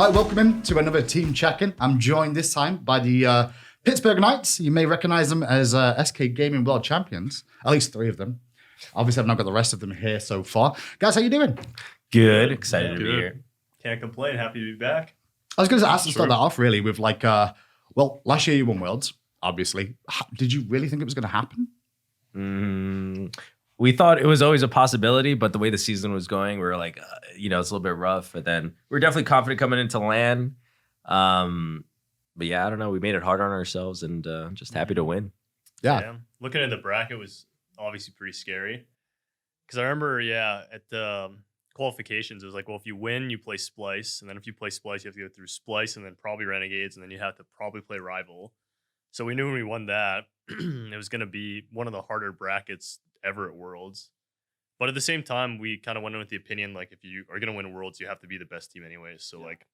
All right, welcome in to another team check-in. I'm joined this time by the Pittsburgh Knights. You may recognize them as SK Gaming World Champions, at least 3 of them. Obviously, I've not got the rest of them here so far. Guys, how you doing? Good. Excited to be here. Can't complain. Happy to be back. I was going to ask to start that off really with like, well, last year you won Worlds, obviously. Did you really think it was going to happen? We thought it was always a possibility, but the way the season was going, we were like, it's a little bit rough. But then we were definitely confident coming into LAN. But yeah, I don't know. We made it hard on ourselves and just happy to win. Yeah. Looking at the bracket was obviously pretty scary. Because I remember, at the qualifications, it was like, well, if you win, you play Splice. And then if you play Splice, you have to go through Splice and then probably Renegades. And then you have to probably play Rival. So we knew when we won that, it was going to be one of the harder brackets ever at Worlds. But at the same time, we kind of went in with the opinion, like, if you are going to win Worlds, you have to be the best team anyways. So, like,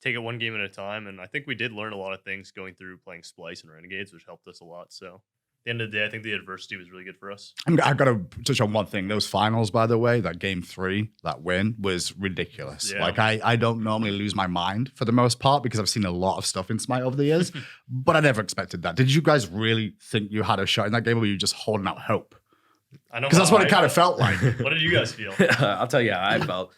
take it one game at a time. And I think we did learn a lot of things going through playing Splice and Renegades, which helped us a lot. So, at the end of the day, I think the adversity was really good for us. I've got to touch on one thing. Those finals, by the way, that game 3, that win was ridiculous. Yeah. Like, I don't normally lose my mind for the most part because I've seen a lot of stuff in Smite over the years, but I never expected that. Did you guys really think you had a shot in that game, or were you just holding out hope? I know, because that's what it kind of felt like. What did you guys feel? I'll tell you how I felt.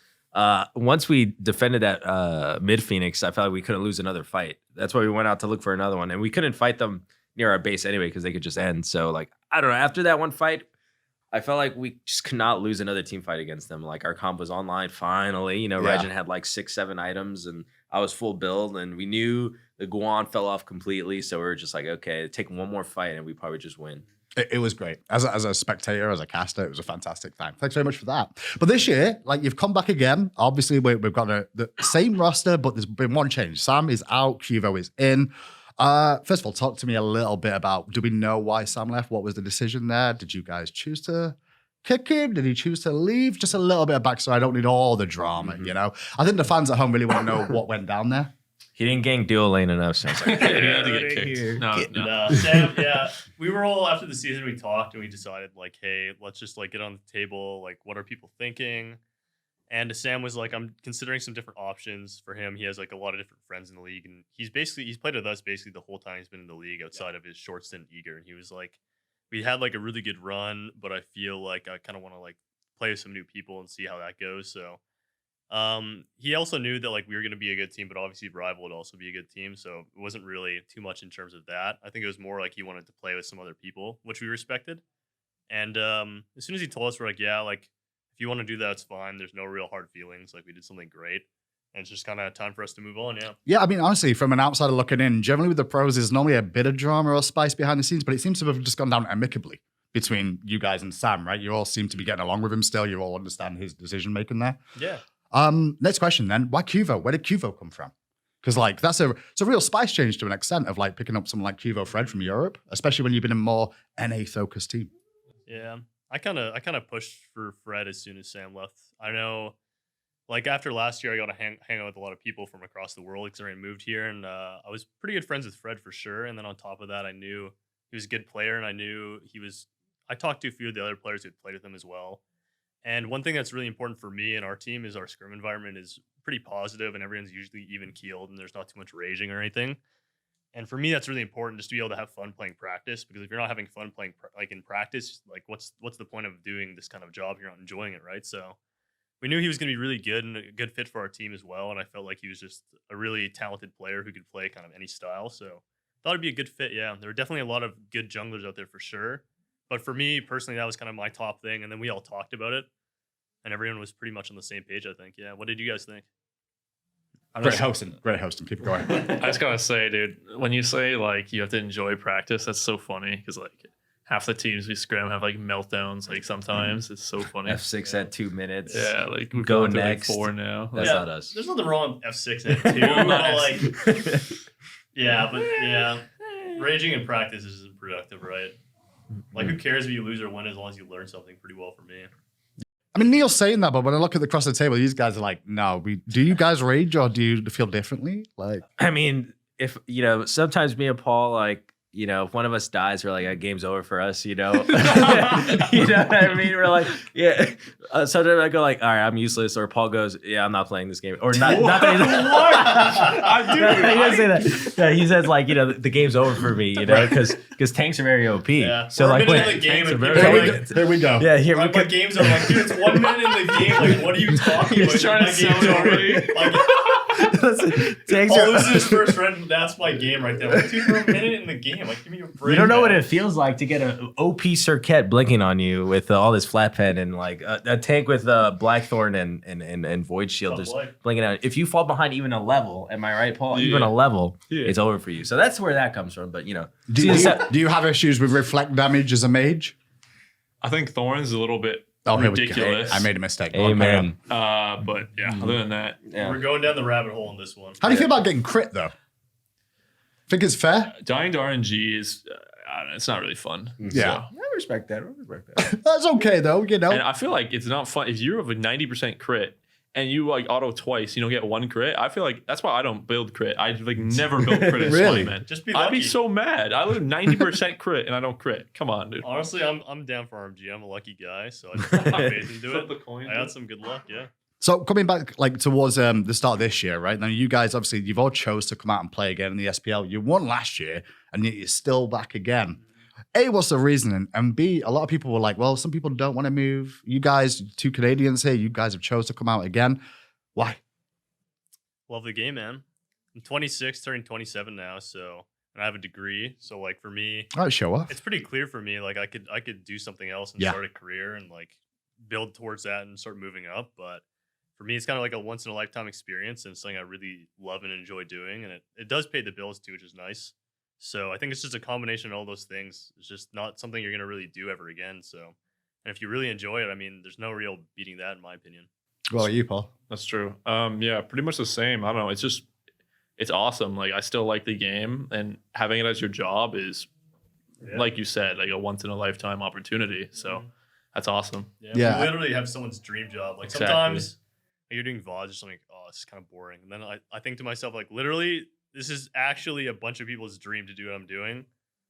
Once we defended that mid Phoenix, I felt like we couldn't lose another fight. That's why we went out to look for another one. And we couldn't fight them near our base anyway because they could just end. So, like, I don't know. After that one fight, I felt like we just could not lose another team fight against them. Like, our comp was online finally. Regin had like 6-7 items and I was full build. And we knew the Guan fell off completely. So we were just like, okay, take one more fight and we probably just win. It was great. As a spectator, as a caster, it was a fantastic time. Thanks very much for that. But this year, like, you've come back again. Obviously, we've got the same roster, but there's been one change. Sam is out. Cuvo is in. First of all, talk to me a little bit about, do we know why Sam left? What was the decision there? Did you guys choose to kick him? Did he choose to leave? Just a little bit of backstory. I don't need all the drama, I think the fans at home really want to know what went down there. He didn't gank dual lane enough, so I was like, He had to get kicked. No. Sam, we were all, after the season, we talked and we decided, like, hey, let's just, like, get on the table. Like, what are people thinking? And Sam was like, I'm considering some different options for him. He has, like, a lot of different friends in the league. And he's played with us basically the whole time he's been in the league outside of his short stint at Eager. And he was like, we had, like, a really good run, but I feel like I kind of want to, like, play with some new people and see how that goes. So he also knew that, like, we were going to be a good team, but obviously Rival would also be a good team. So it wasn't really too much in terms of that. I think it was more like he wanted to play with some other people, which we respected. And as soon as he told us, we're like, yeah, like, if you want to do that, it's fine. There's no real hard feelings. Like, we did something great. And it's just kind of time for us to move on, Yeah, I mean, honestly, from an outsider looking in, generally with the pros, there's normally a bit of drama or spice behind the scenes, but it seems to have just gone down amicably between you guys and Sam, right? You all seem to be getting along with him still. You all understand his decision-making there. Yeah. Next question then. Why Cuvo? Where did Cuvo come from? Because, like, it's a real spice change to an extent of, like, picking up someone like Cuvo Fred from Europe, especially when you've been a more NA-focused team. Yeah. I kind of pushed for Fred as soon as Sam left. I know, like, after last year, I got to hang out with a lot of people from across the world because I moved here, and I was pretty good friends with Fred for sure. And then on top of that, I knew he was a good player, and I knew I talked to a few of the other players who had played with him as well. And one thing that's really important for me and our team is our scrim environment is pretty positive, and everyone's usually even keeled, and there's not too much raging or anything. And for me, that's really important, just to be able to have fun playing practice. Because if you're not having fun playing like in practice, like what's the point of doing this kind of job if you're not enjoying it, right? So we knew he was going to be really good and a good fit for our team as well. And I felt like he was just a really talented player who could play kind of any style. So thought it'd be a good fit. Yeah, there were definitely a lot of good junglers out there for sure. But for me personally, that was kind of my top thing. And then we all talked about it, and everyone was pretty much on the same page, I think. Yeah. What did you guys think? Great hosting. Keep going. I just gotta say, dude, when you say, like, you have to enjoy practice, that's so funny because, like, half the teams we scrim have, like, meltdowns. Like, sometimes it's so funny. F6 at 2 minutes. Yeah, like, we're go going to, next. like, 4 now. That's not us. There's nothing wrong with F6 at 2. But, like, yeah, raging in practice isn't productive, right? Like, who cares if you lose or win as long as you learn something pretty well for me. I mean, Neil's saying that, but when I look across the table, these guys are like, no, do you guys rage or do you feel differently? Like, I mean, if, sometimes me and Paul, like, you know, if one of us dies, we're like, game's over for us, you know? You know what I mean? We're like, yeah. Sometimes I go like, all right, I'm useless. Or Paul goes, yeah, I'm not playing this game. Or not that he doesn't say that. Yeah, he says like, you know, the game's over for me, you know, because tanks are very OP. Yeah. So like, the game, Here we go. yeah, here we like, go. my games are like, dude, it's 1 minute in the game. Like, what are you talking about? He's trying to sell it already. Like, Listen, tanks Paul are. loses his first run. That's my game right there. Like, dude, we're a minute in the game. Like, give me a break. You don't know man. what it feels like to get an OP Circuit blinking on you with all this flat pen and like a tank with Blackthorn and Void Shield just blinking out. If you fall behind even a level, am I right, Paul? Yeah. Even a level, Yeah. it's over for you. So that's where that comes from. But you know, Do you have issues with reflect damage as a mage? I think Thorn's a little bit Here we go. ridiculous. I made a mistake. Amen. But yeah, other than that, Yeah. We're going down the rabbit hole in this one. How do you feel about getting crit though? Think it's fair? dying to RNG is, I don't know, it's not really fun. Yeah. I respect that. I respect that. That's okay though, you know. And I feel like it's not fun if you have a 90% crit and you like auto twice, you don't get 1 crit. I feel like that's why I don't build crit. I like never build crit in Really? Slime, man. Just be I'd lucky. be so mad. I live 90% crit and I don't crit. Come on, dude. Honestly, I'm down for RMG. I'm a lucky guy, so I just put my faith into Flip it. the coin. I had some good luck, yeah. So coming back like towards the start of this year, right? Now you guys obviously you've all chose to come out and play again in the SPL. You won last year and yet you're still back again. A, what's the reasoning? And B, a lot of people were like, well, some people don't want to move. You guys, 2 Canadians here, you guys have chose to come out again. Why? Love the game, man. I'm 26, turning 27 now, so and I have a degree. So like for me, All right, show off. it's pretty clear for me. Like I could do something else and Yeah. start a career and like build towards that and start moving up. But for me, it's kind of like a once in a lifetime experience and something I really love and enjoy doing. And it does pay the bills too, which is nice. So I think it's just a combination of all those things. It's just not something you're gonna really do ever again. So and if you really enjoy it, I mean, there's no real beating that in my opinion. Well, you, Paul. That's true. Yeah, pretty much the same. I don't know. It's awesome. Like I still like the game, and having it as your job is, like you said, like a once in a lifetime opportunity. So that's awesome. Yeah. We literally have someone's dream job. Like Exactly. sometimes like, you're doing VODs, just like, oh, this is kind of boring. And then I think to myself, like, literally, this is actually a bunch of people's dream to do what I'm doing.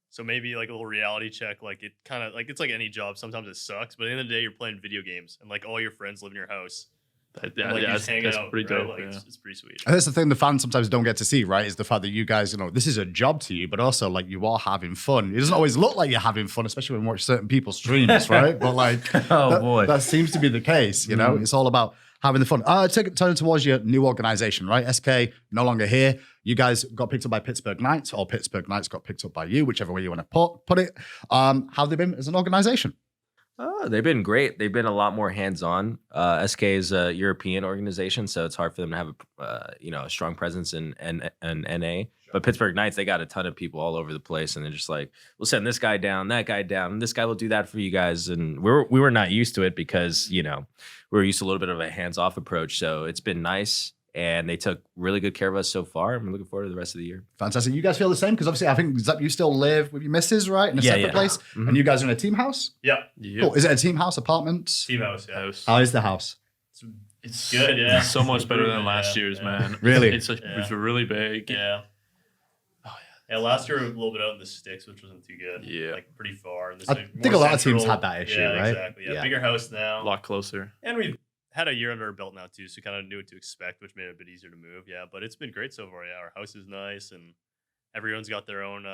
So maybe like a little reality check, like it kind of like it's like any job. Sometimes it sucks, but at the end of the day, you're playing video games and like all your friends live in your house. That, And, like, you just hang that's out, pretty right? dope. Like, Yeah. it's pretty sweet. And that's the thing the fans sometimes don't get to see, right? Is the fact that you guys, you know, this is a job to you, but also like you are having fun. It doesn't always look like you're having fun, especially when you watch certain people's streams, right? But like, that seems to be the case, you know? It's all about having the fun. Turning towards your new organization, right? SK no longer here. You guys got picked up by Pittsburgh Knights, or Pittsburgh Knights got picked up by you, whichever way you want to put it. How have they been as an organization? Oh, they've been great. They've been a lot more hands-on. SK is a European organization, so it's hard for them to have a strong presence in NA. But Pittsburgh Knights, they got a ton of people all over the place, and they're just like, we'll send this guy down, that guy down, and this guy will do that for you guys. And we were not used to it because we were used to a little bit of a hands-off approach. So it's been nice. And they took really good care of us so far. I'm looking forward to the rest of the year. Fantastic. You guys feel the same? Because obviously, I think, Zap, you still live with your missus, right? In a separate place. Mhm. And you guys are in a team house? Yeah. Cool. Is it a team house, apartment? Team house, yeah. House. How is the house? It's good, yeah. So much better than Yeah, last year's, yeah. man. Really? It's really big. Yeah. Oh, Yeah, last year we were a little bit out in the sticks, which wasn't too good. Yeah. Like pretty far. And this I like, think more a lot of teams central. had that issue, Yeah, right? Exactly. Yeah. Yeah. Bigger house now. A lot closer. And we've had a year under our belt now too, so kind of knew what to expect, which made it a bit easier to move. Yeah, but it's been great so far. Yeah, our house is nice, and everyone's got their own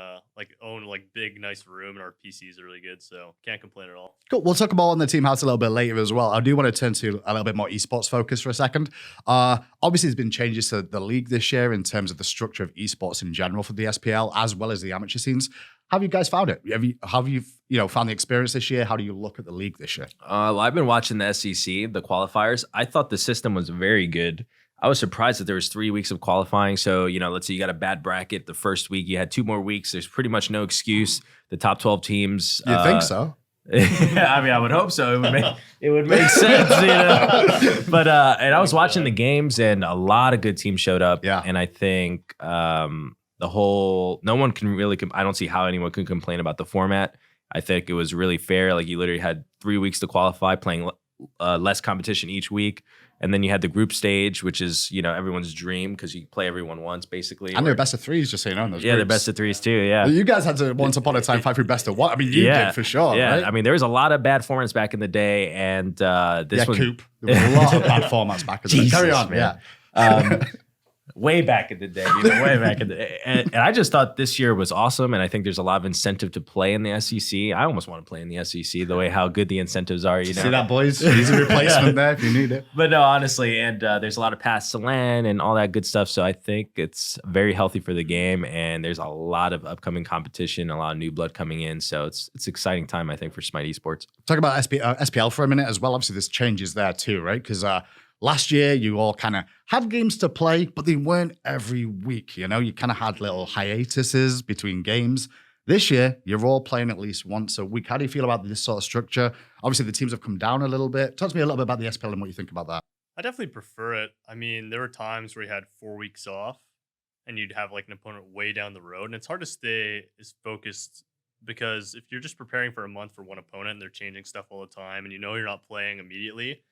big nice room, and our PCs are really good, so can't complain at all. Cool. We'll talk about on the team house a little bit later as well. I do want to turn to a little bit more esports focus for a second. Obviously, there's been changes to the league this year in terms of the structure of esports in general for the SPL as well as the amateur scenes. How have you guys found it? Have you found the experience this year? How do you look at the league this year? I've been watching the SEC, the qualifiers. I thought the system was very good. I was surprised that there was 3 weeks of qualifying. So, let's say you got a bad bracket the first week, you had 2 more weeks. There's pretty much no excuse. The top 12 teams. You think so? I mean, I would hope so. It would make sense, But and I was watching the games, and a lot of good teams showed up. Yeah. And I think no one can really. I don't see how anyone can complain about the format. I think it was really fair. Like you literally had 3 weeks to qualify, playing less competition each week. And then you had the group stage, which is, everyone's dream because you play everyone once, basically. And they're best of threes, just so you know. In those Yeah, they're groups. best of threes too, yeah. You guys had to once upon a time fight through best of one. I mean, you did for sure, Yeah, right? I mean, there was a lot of bad formats back in the day, and this one... Coop. There was a lot of bad formats back in the day. Carry on, man. yeah. Way back in the day, way back in the day. And I just thought this year was awesome, and I think there's a lot of incentive to play in the SEC. I almost want to play in the SEC, the way how good the incentives are, See that, boys? He's a replacement there if you need it. But no, honestly, and there's a lot of paths to land and all that good stuff. So I think it's very healthy for the game, and there's a lot of upcoming competition, a lot of new blood coming in. So it's exciting time, I think, for Smite Esports. Talk about SPL for a minute as well. Obviously, there's changes there too, right? Because last year, you all kind of had games to play, but they weren't every week. You kind of had little hiatuses between games. This year, you're all playing at least once a week. How do you feel about this sort of structure? Obviously, the teams have come down a little bit. Talk to me a little bit about the SPL and what you think about that. I definitely prefer it. I mean, there were times where you had 4 weeks off and you'd have like an opponent way down the road. And it's hard to stay as focused because if you're just preparing for a month for one opponent and they're changing stuff all the time and you're not playing immediately,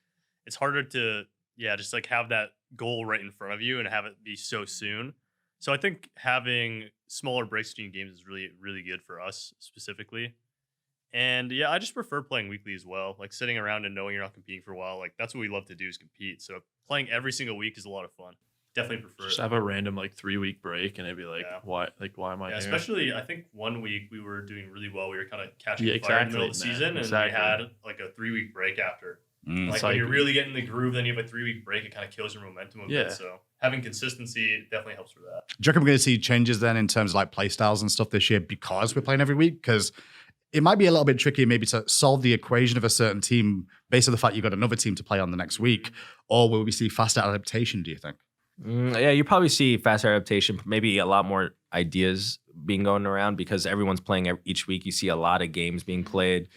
it's harder to just like have that goal right in front of you and have it be so soon. So I think having smaller breaks between games is really, really good for us specifically. And yeah, I just prefer playing weekly as well. Like sitting around and knowing you're not competing for a while. Like that's what we love to do is compete. So playing every single week is a lot of fun. Definitely prefer Just it. have a random 3-week break and it'd be like, why am I here? Especially I think 1 week we were doing really well. We were kind of catching fire in exactly, the middle of the season and we had like a 3-week break after. Like when you're really getting the groove, then you have a 3-week break. It kind of kills your momentum a bit. So having consistency definitely helps for that. Do you reckon we're going to see changes then in terms of like play styles and stuff this year because we're playing every week? Because it might be a little bit tricky maybe to solve the equation of a certain team based on the fact you've got another team to play on the next week. Or will we see faster adaptation, do you think? Yeah, you probably see faster adaptation, maybe a lot more ideas being going around because everyone's playing each week. You see a lot of games being played.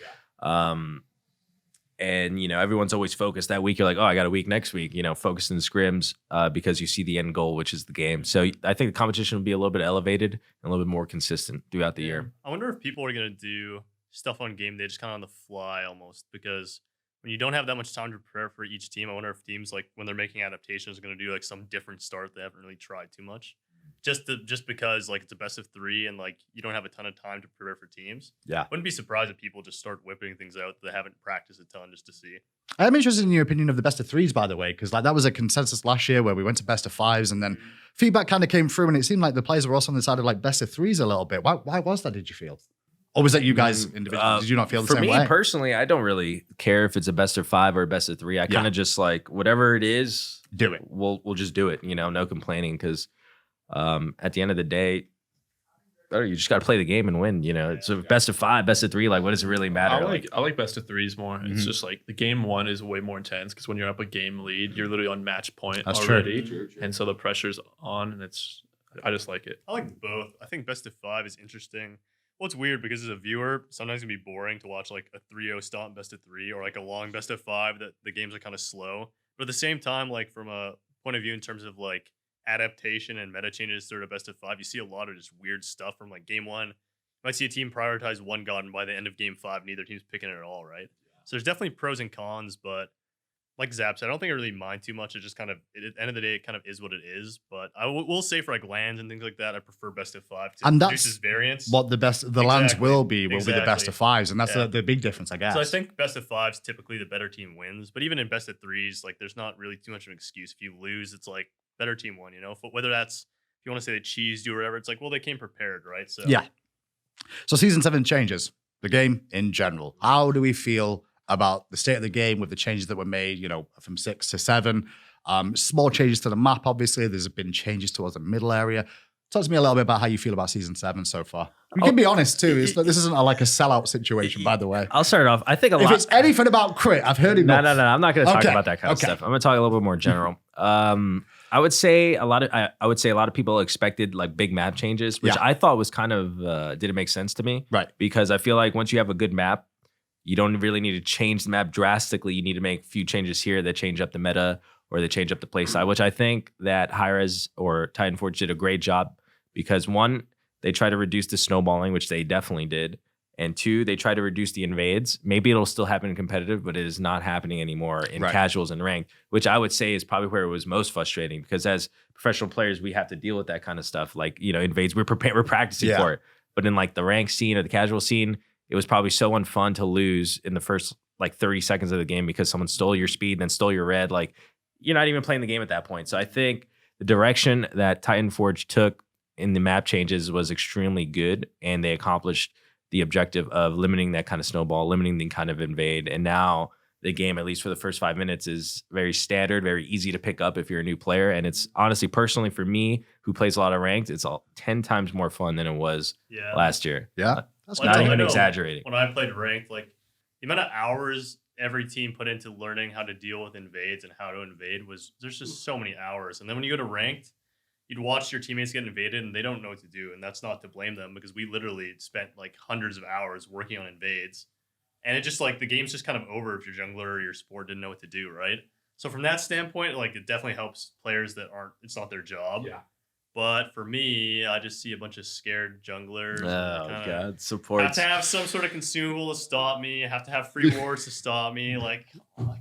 And, everyone's always focused that week. You're like, oh, I got a week next week, focused in the scrims because you see the end goal, which is the game. So I think the competition will be a little bit elevated and a little bit more consistent throughout the year. I wonder if people are going to do stuff on game day just kind of on the fly almost because when you don't have that much time to prepare for each team, I wonder if teams like when they're making adaptations are going to do like some different start they haven't really tried too much. Just because like it's a best of 3 and like you don't have a ton of time to prepare for teams. Yeah. Wouldn't be surprised if people just start whipping things out that they haven't practiced a ton just to see. I'm interested in your opinion of the best of 3s, by the way, because like that was a consensus last year where we went to best of 5s and then feedback kind of came through and it seemed like the players were also on the side of like best of 3s a little bit. Why was that, did you feel? Or was that you guys individually? Did you not feel the same way? For me personally, I don't really care if it's a best of 5 or a best of 3. I kind of just like whatever it is, do it. We'll just do it, no complaining because at the end of the day, you just got to play the game and win. It's a best of 5, best of 3. Like, what does it really matter? I like best of 3s more. It's just like the game 1 is way more intense because when you're up a game lead, you're literally on match point already, true. And so the pressure's on, and I just like it. I like both. I think best of 5 is interesting. Well, it's weird because as a viewer, sometimes it can be boring to watch like a 3-0 stomp best of 3 or like a long best of 5 that the games are kind of slow. But at the same time, like from a point of view in terms of like adaptation and meta changes through a best of 5, you see a lot of just weird stuff from like game 1. You might see a team prioritize one god and by the end of game 5, neither team's picking it at all, right? So there's definitely pros and cons, but like Zap said, I don't think I really mind too much. It just kind of, at the end of the day, it kind of is what it is. But I will say for like lands and things like that, I prefer best of 5 to produces variance. What the lands will be the best of 5s, and that's the big difference, I guess. So I think best of 5s typically the better team wins, but even in best of 3s, like there's not really too much of an excuse. If you lose, it's like better team won. Whether that's if you want to say they cheesed you or whatever, it's like they came prepared, right? So yeah. So season 7 changes the game in general. How do we feel about the state of the game with the changes that were made, from 6 to 7. Small changes to the map, obviously. There's been changes towards the middle area. Talk to me a little bit about how you feel about season 7 so far. You can be honest too. This isn't like a sellout situation, by the way. I'll start off. I think if it's anything about crit, I've heard enough. No. I'm not going to talk about that kind of stuff. I'm going to talk a little bit more general. I would say a lot of people expected like big map changes, which I thought was kind of didn't make sense to me. Right. Because I feel like once you have a good map, you don't really need to change the map drastically. You need to make a few changes here that change up the meta or they change up the play style, which I think that Hi-Rez or Titan Forge did a great job because one, they try to reduce the snowballing, which they definitely did. And 2, they try to reduce the invades. Maybe it'll still happen in competitive, but it is not happening anymore in casuals and ranked, which I would say is probably where it was most frustrating, because as professional players, we have to deal with that kind of stuff. Like, invades, we're practicing for it. But in like the ranked scene or the casual scene, it was probably so unfun to lose in the first like 30 seconds of the game because someone stole your speed, then stole your red. Like, you're not even playing the game at that point. So I think the direction that Titan Forge took in the map changes was extremely good, and they accomplished the objective of limiting that kind of snowball, limiting the kind of invade. And now the game, at least for the first 5 minutes, is very standard, very easy to pick up if you're a new player. And it's honestly, personally, for me, who plays a lot of ranked, it's all 10 times more fun than it was last year. Yeah. That's not even exaggerating. When I played ranked, like the amount of hours every team put into learning how to deal with invades and how to invade there's just so many hours. And then when you go to ranked, you'd watch your teammates get invaded and they don't know what to do. And that's not to blame them, because we literally spent like hundreds of hours working on invades. And it just like the game's just kind of over if your jungler or your support didn't know what to do, right? So from that standpoint, like it definitely helps players that it's not their job. Yeah. But for me, I just see a bunch of scared junglers. Oh, God. Supports. Have to have some sort of consumable to stop me. Have to have free wards to stop me. Like, come on.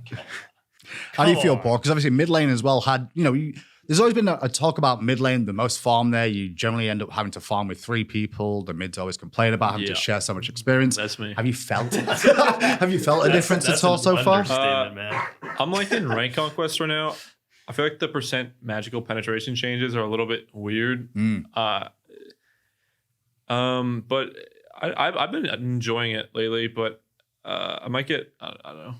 How do you feel, Paul? Because obviously mid lane as well had, there's always been a talk about mid lane, the most farm there. You generally end up having to farm with 3 people. The mids always complain about having to share so much experience. That's me. Have you felt a difference at all so far? Man. I'm like in rank conquest right now. I feel like the % magical penetration changes are a little bit weird. But I've been enjoying it lately. But I might get I don't know.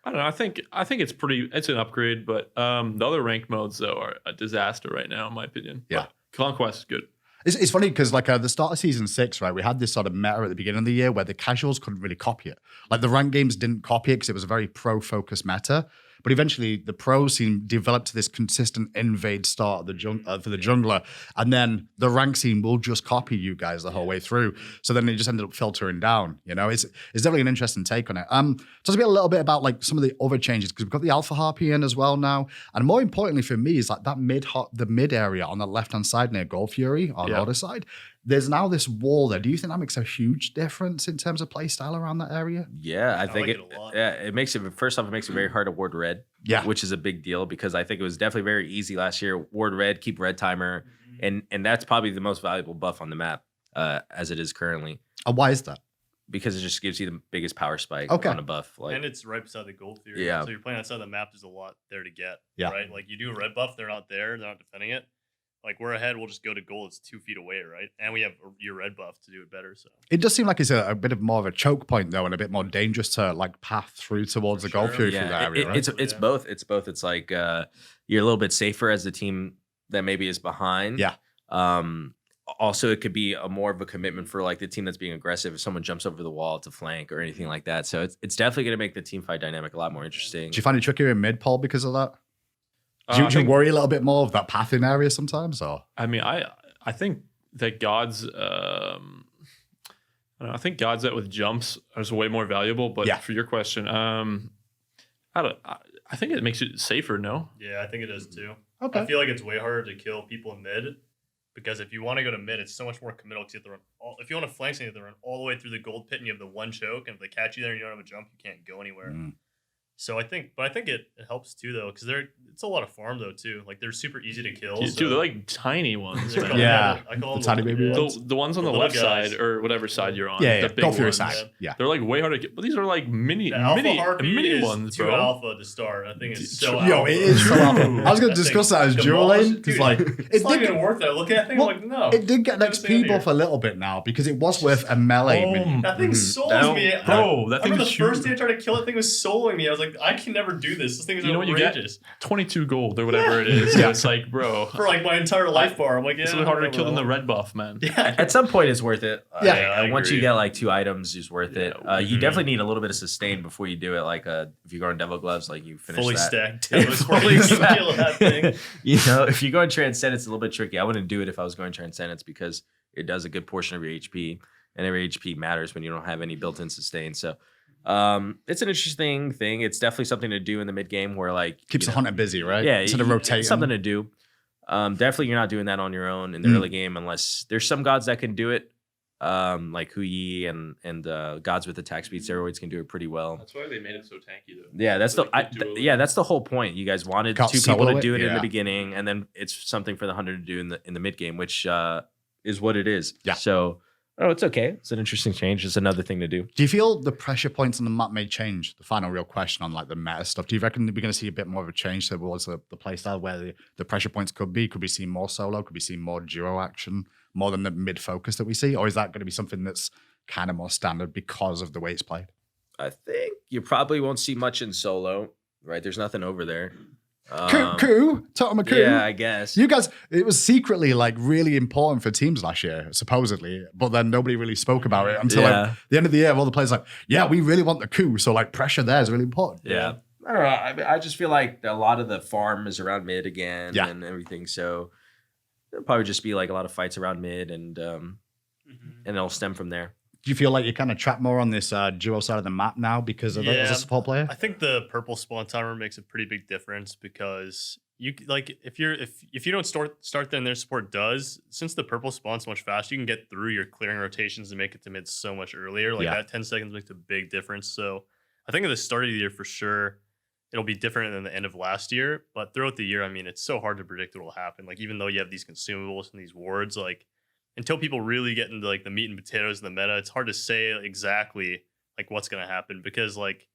I don't know. I think it's an upgrade, but the other rank modes though are a disaster right now, in my opinion. Yeah, but conquest is good. It's funny because like the start of season 6, right? We had this sort of meta at the beginning of the year where the casuals couldn't really copy it. Like the ranked games didn't copy it because it was a very pro-focused meta. But eventually, the pro scene developed this consistent invade start of the for the jungler, and then the rank scene will just copy you guys the whole way through. So then it just ended up filtering down. It's definitely an interesting take on it. Talk a little bit about like some of the other changes, because we've got the Alpha Harpy in as well now, and more importantly for me is like that the mid area on the left hand side near Gold Fury on the other side. There's now this wall there. Do you think that makes a huge difference in terms of play style around that area? Yeah, I think like it a lot. it makes it, first off, it makes it very hard to ward red, which is a big deal, because I think it was definitely very easy last year. Ward red, keep red timer, and that's probably the most valuable buff on the map as it is currently. Why is that? Because it just gives you the biggest power spike on a buff. And it's right beside the Gold Fury. Yeah. So you're playing outside the map, there's a lot there to get. Yeah. Right? Like you do a red buff, they're not there, they're not defending it. Like we're ahead, we'll just go to gold. It's 2 feet away, right? And we have your red buff to do it better. So it does seem like it's a bit of more of a choke point though, and a bit more dangerous to like path through towards the Gold Fury through that area. Right? It's both. It's both. It's like you're a little bit safer as the team that maybe is behind. Yeah. Also, it could be more of a commitment for like the team that's being aggressive if someone jumps over the wall to flank or anything like that. So it's definitely going to make the team fight dynamic a lot more interesting. Do you find it trickier in mid, Paul, because of that? Do you worry a little bit more of that pathing area sometimes, or? I mean, I think that gods, I think gods that with jumps is way more valuable. But for your question, I think it makes it safer. No. Yeah, I think it is too. Okay. I feel like it's way harder to kill people in mid, because if you want to go to mid, it's so much more committal. Because you have to run if you want to flank something, you have to run all the way through the gold pit, and you have the one choke. And if they catch you there and you don't have a jump, you can't go anywhere. So I think it helps too though, because it's a lot of farm though too. Like they're super easy to kill. Dude, they're like tiny ones. I call them the tiny baby ones. The ones on the left side or whatever side you're on. Yeah, the big Gold Fury ones. side. Yeah, they're like way hard to kill. But these are like mini ones, too bro. alpha to start. I think it's so Yo, alpha. it is so alpha. I was going to discuss that as dual lane because like it's not even worth it. Look at that thing. Like no, it did get an XP buff a little bit now because it was worth a melee. minion. That thing souls me, bro. That I thing remember is the first day I tried to kill it, thing was soloing me. I was like, I can never do this. This thing is outrageous. You get 22 gold or whatever it is. So it's like, bro, for like my entire life bar. I'm like, it's really harder to kill than the red buff, man. Yeah, at some point it's worth it. I once you agree. get like 2 items, it's worth it. You definitely need a little bit of sustain before you do it. Like if you go on Devil Gloves, like you finish fully that. stacked. Fully stacked. Kill that thing. If you go in Transcendence, it's a little bit tricky. I wouldn't do it if I was going Transcendence because it does a good portion of your HP, and every HP matters when you don't have any built-in sustain. So it's an interesting thing. It's definitely something to do in the mid game where like Keeps the hunter busy, right? Yeah, instead of rotating. It's something to do. Definitely, you're not doing that on your own in the early game unless there's some gods that can do it. like Huyi and Gods with Attack Speed Steroids can do it pretty well. That's why they made it so tanky, though. Yeah, that's that's the whole point. You guys wanted Got 2 people to solo do it in the yeah. beginning, and then it's something for the 100 to do in the mid game, which is what it is. Yeah. So, it's okay. It's an interesting change. It's another thing to do. Do you feel the pressure points on the map may change? The final real question on like the meta stuff. Do you reckon we're going to see a bit more of a change towards the play style where the pressure points could be? Could we see more solo? Could we see more duo action? More than the mid focus that we see? Or is that going to be something that's kind of more standard because of the way it's played? I think you probably won't see much in solo, right? There's nothing over there. Coup, Tottenham coup. Yeah, I guess. You guys, it was secretly like really important for teams last year, supposedly, but then nobody really spoke about it until like, the end of the year. All the players like, yeah, we really want the coup, so like pressure there is really important. Yeah. I don't know. I just feel like a lot of the farm is around mid again and everything. So it'll probably just be like a lot of fights around mid and it'll stem from there. Do you feel like you kind of trap more on this duo side of the map now because of it as a support player? I think the purple spawn timer makes a pretty big difference because you like if you don't start there and their support does, since the purple spawns so much faster, you can get through your clearing rotations and make it to mid so much earlier. Like that 10 seconds makes a big difference. So I think at the start of the year for sure, it'll be different than the end of last year. But throughout the year, I mean, it's so hard to predict what will happen. Like even though you have these consumables and these wards, like until people really get into like the meat and potatoes of the meta, it's hard to say exactly like what's going to happen because like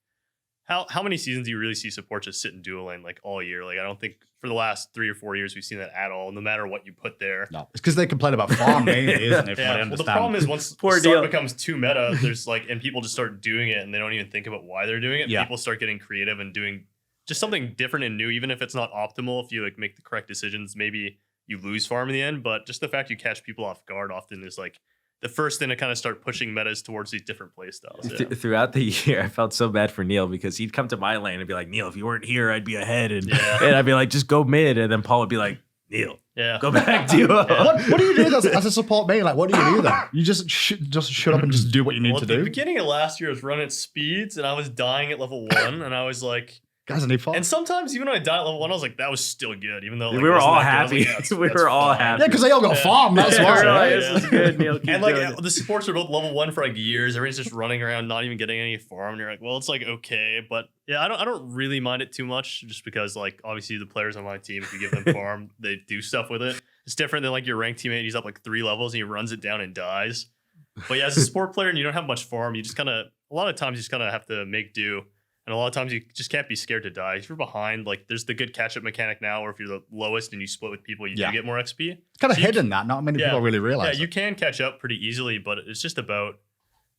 how many seasons do you really see support just sit in dual lane like all year? Like I don't think for the last 3 or 4 years we've seen that at all, no matter what you put there. No, it's because they complain about farm mainly, isn't it? Yeah. Well, the problem is once start becomes too meta, there's like, and people just start doing it and they don't even think about why they're doing it. Yeah. People start getting creative and doing just something different and new, even if it's not optimal. If you like make the correct decisions, maybe you lose farm in the end, but just the fact you catch people off guard often is like the first thing to kind of start pushing metas towards these different play styles. Throughout the year, I felt so bad for Neil because he'd come to my lane and be like, Neil, if you weren't here, I'd be ahead. And I'd be like, just go mid. And then Paul would be like, Neil, go back to What do you do as a support main? Like, what do you do then? You just shut up and just do what you need to do? At the beginning of last year, I was running at speeds and I was dying at level 1 and I was like, guys, I need farm. And sometimes even when I died at level 1, I was like, that was still good, even though like, we were all happy. We were all happy. Yeah, because they all got farm. That's why. Right? This is good, Neil. And like the supports are both level 1 for like years. Everyone's just running around, not even getting any farm. And you're like, well, it's like okay, but yeah, I don't really mind it too much, just because like obviously the players on my team, if you give them farm, they do stuff with it. It's different than like your ranked teammate. He's up like 3 levels and he runs it down and dies. But yeah, as a support player and you don't have much farm, you just kind of a lot of times you just kind of have to make do. And a lot of times you just can't be scared to die. If you're behind, like there's the good catch-up mechanic now, or if you're the lowest and you split with people, you do get more XP. It's kind of hidden that. Not many people really realize. Yeah, you can catch up pretty easily, but it's just about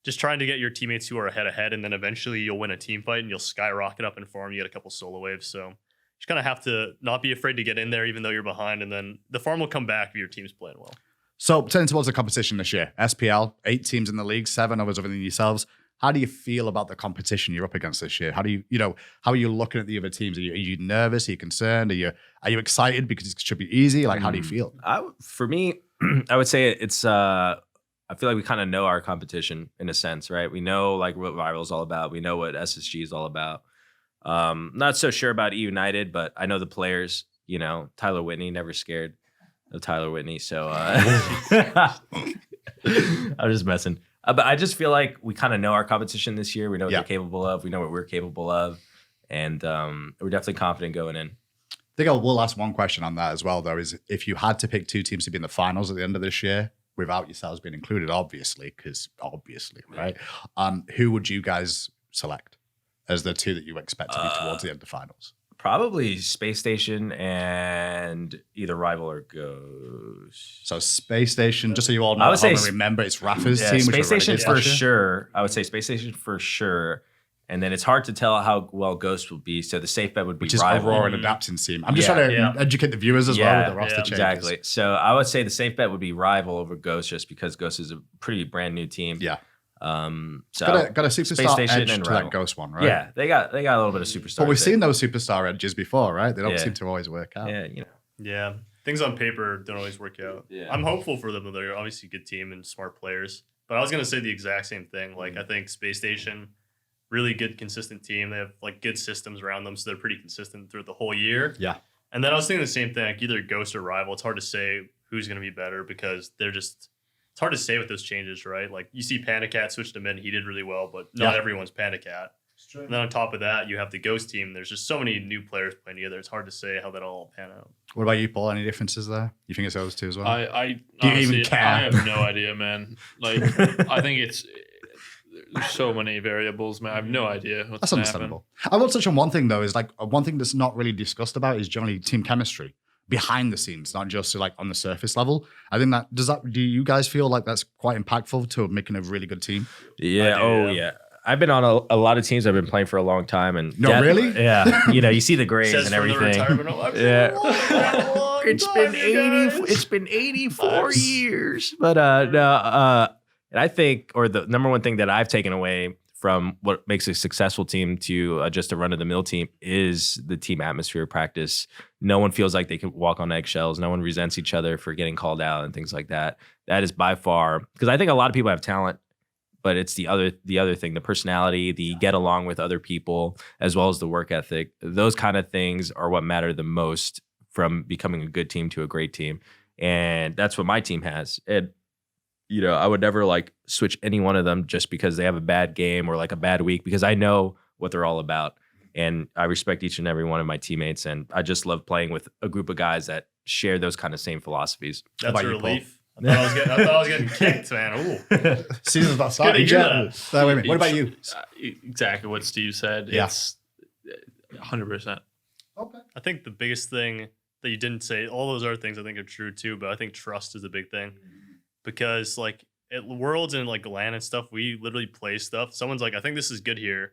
just trying to get your teammates who are ahead, and then eventually you'll win a team fight and you'll skyrocket up in farm. You get a couple solo waves. So you just kind of have to not be afraid to get in there even though you're behind, and then the farm will come back if your team's playing well. So turning towards the competition this year, SPL, 8 teams in the league, 7 others other than yourselves. How do you feel about the competition you're up against this year? How do how are you looking at the other teams? Are you nervous? Are you concerned? Are you excited because it should be easy? Like, how do you feel? For me, I would say it's. I feel like we kind of know our competition in a sense, right? We know like what Rival's all about. We know what SSG is all about. Not so sure about E United, but I know the players. You know, Tyler Whitney, never scared of Tyler Whitney. So I'm just messing. But I just feel like we kind of know our competition this year. We know what they're capable of. We know what we're capable of. And we're definitely confident going in. I think we'll ask one question on that as well, though, is if you had to pick 2 teams to be in the finals at the end of this year, without yourselves being included, obviously, right? Who would you guys select as the 2 that you expect to be towards the end of the finals? Probably Space Station and either Rival or Ghost. So Space Station, just so you all know, I would say remember it's Rafa's team. Space Station for sure. I would say Space Station for sure. And then it's hard to tell how well Ghost will be. So the safe bet would be Rival. Aurora and Adapting team. I'm just trying to educate the viewers as well with the roster changes. Exactly. So I would say the safe bet would be Rival over Ghost, just because Ghost is a pretty brand new team. Yeah. So got a superstar edge to that Ghost one, right? Yeah, they got a little bit of superstar. But we've seen those superstar edges before, right? They don't seem to always work out. Yeah, you know. Yeah, things on paper don't always work out. Yeah. I'm hopeful for them, though. They're obviously a good team and smart players. But I was gonna say the exact same thing. Like I think Space Station, really good, consistent team. They have like good systems around them, so they're pretty consistent throughout the whole year. Yeah. And then I was thinking the same thing, like either Ghost or Rival. It's hard to say who's gonna be better because they're just it's hard to say with those changes, right? Like you see Panda Cat switch to mid, he did really well, but not everyone's Panda Cat. And then on top of that, you have the Ghost team. There's just so many new players playing together. It's hard to say how that all pan out. What about you, Paul? Any differences there? You think it's those two as well? I Do you honestly, even care? I have no idea, man. Like, I think there's so many variables, man. I have no idea what's That's gonna understandable. I will touch on one thing though. Is like one thing that's not really discussed about is generally team chemistry behind the scenes, not just like on the surface level. I think do you guys feel like that's quite impactful to making a really good team? Yeah. Yeah. I've been on a lot of teams I've been playing for a long time, and really? Yeah, you see the grades Says and from the everything. retirement home, Yeah. It's been 84 years. But and I think, or the number one thing that I've taken away from what makes a successful team to just a run-of-the-mill team is the team atmosphere of practice. No one feels like they can walk on eggshells. No one resents each other for getting called out and things like that. That is by far, because I think a lot of people have talent, but it's the other thing, the personality, the get along with other people, as well as the work ethic. Those kind of things are what matter the most from becoming a good team to a great team. And that's what my team has. And, I would never like switch any one of them just because they have a bad game or like a bad week, because I know what they're all about. And I respect each and every one of my teammates. And I just love playing with a group of guys that share those kind of same philosophies. That's a relief. I thought I was getting kicked, man. Ooh. Season's not starting. What about you? Exactly what Steve said. Yeah. It's 100%. Okay. I think the biggest thing that you didn't say, all those other things I think are true too, but I think trust is a big thing. Because like at Worlds and like LAN and stuff, we literally play stuff. Someone's like, I think this is good here.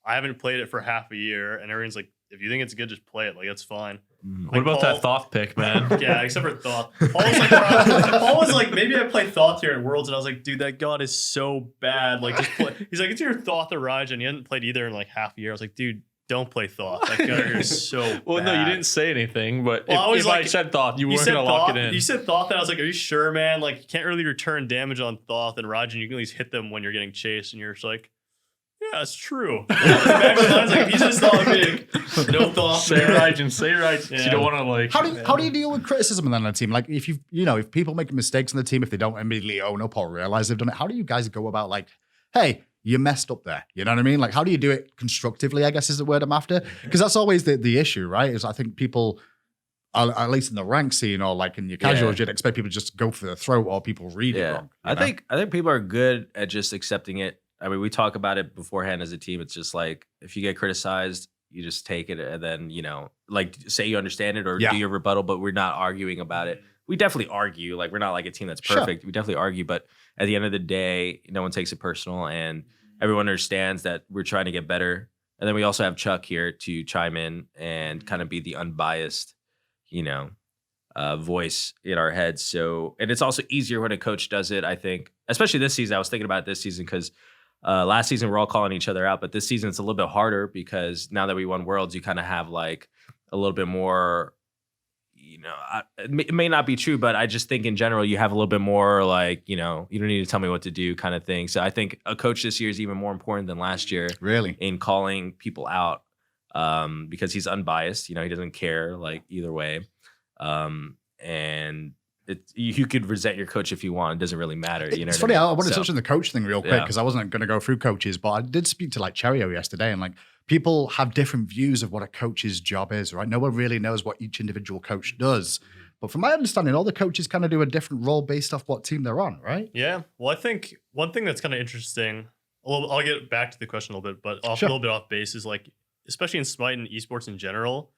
I haven't played it for half a year. And everyone's like, if you think it's good, just play it. Like, that's fine. What Like, about that Thoth pick, man? Yeah, except for Thoth. Paul was like, maybe I play Thoth here at Worlds. And I was like, dude, that god is so bad. Like, just play. He's like, it's your Thoth or Raj. And he hadn't played either in like half a year. I was like, dude, don't play Thoth. That god is so Well, bad. no, you didn't say anything, but Well, if I said Thoth, you weren't going to lock it in. You said Thoth, and I was like, are you sure, man? Like, you can't really return damage on Thoth and Raj, and you can at least hit them when you're getting chased, and you're just like, yeah, it's true. Back in the like, he's just not big. No Thoth. Say Raj and say Raj. Yeah. You don't want to like... How do you deal with criticism then on a team? Like if if people make mistakes in the team, if they don't immediately own up or realize they've done it, how do you guys go about like, hey, you messed up there? You know what I mean? Like, how do you do it constructively, I guess is the word I'm after. Because that's always the issue, right? Is I think people, at least in the rank scene or like in your casuals, you'd expect people to just go for the throat or people read it wrong. I think people are good at just accepting it. I mean, we talk about it beforehand as a team. It's just like, if you get criticized, you just take it and then, like say you understand it or do your rebuttal, but we're not arguing about it. We definitely argue. Like, we're not like a team that's perfect. Sure. We definitely argue, but at the end of the day, no one takes it personal and everyone understands that we're trying to get better. And then we also have Chuck here to chime in and kind of be the unbiased, voice in our heads. So, and it's also easier when a coach does it, I think, especially this season. I was thinking about this season because last season we're all calling each other out, but this season it's a little bit harder because now that we won Worlds, you kind of have like a little bit more, it may not be true, but I just think in general, you have a little bit more like, you don't need to tell me what to do kind of thing. So I think a coach this year is even more important than last year. Really? In calling people out because he's unbiased. He doesn't care like either way. And you could resent your coach if you want. It doesn't really matter. It's funny. I want to touch on the coach thing real quick because I wasn't going to go through coaches, but I did speak to like Cherio yesterday, and like people have different views of what a coach's job is, right? No one really knows what each individual coach does. But from my understanding, all the coaches kind of do a different role based off what team they're on, right? Yeah. Well, I think one thing that's kind of interesting, I'll get back to the question a little bit, but a little bit off base is like, especially in Smite and esports in general,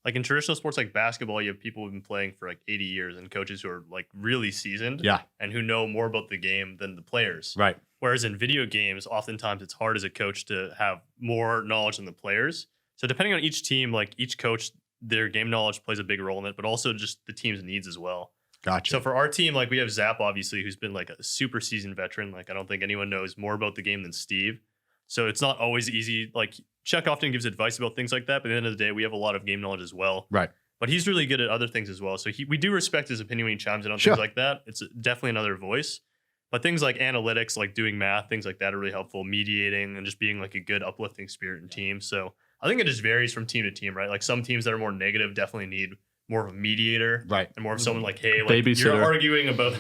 like in traditional sports like basketball, you have people who've been playing for like 80 years and coaches who are like really seasoned and who know more about the game than the players. Right. Whereas in video games, oftentimes it's hard as a coach to have more knowledge than the players. So depending on each team, like each coach, their game knowledge plays a big role in it, but also just the team's needs as well. Gotcha. So for our team, like we have Zap, obviously, who's been like a super seasoned veteran. Like I don't think anyone knows more about the game than Steve. So it's not always easy. Like Chuck often gives advice about things like that, but at the end of the day, we have a lot of game knowledge as well. Right. But he's really good at other things as well. So we do respect his opinion when he chimes in on things like that. It's definitely another voice. But things like analytics, like doing math, things like that are really helpful. Mediating and just being like a good uplifting spirit in teams. So I think it just varies from team to team, right? Like some teams that are more negative definitely need more of a mediator. Right. And more of someone like, hey, like you're arguing about...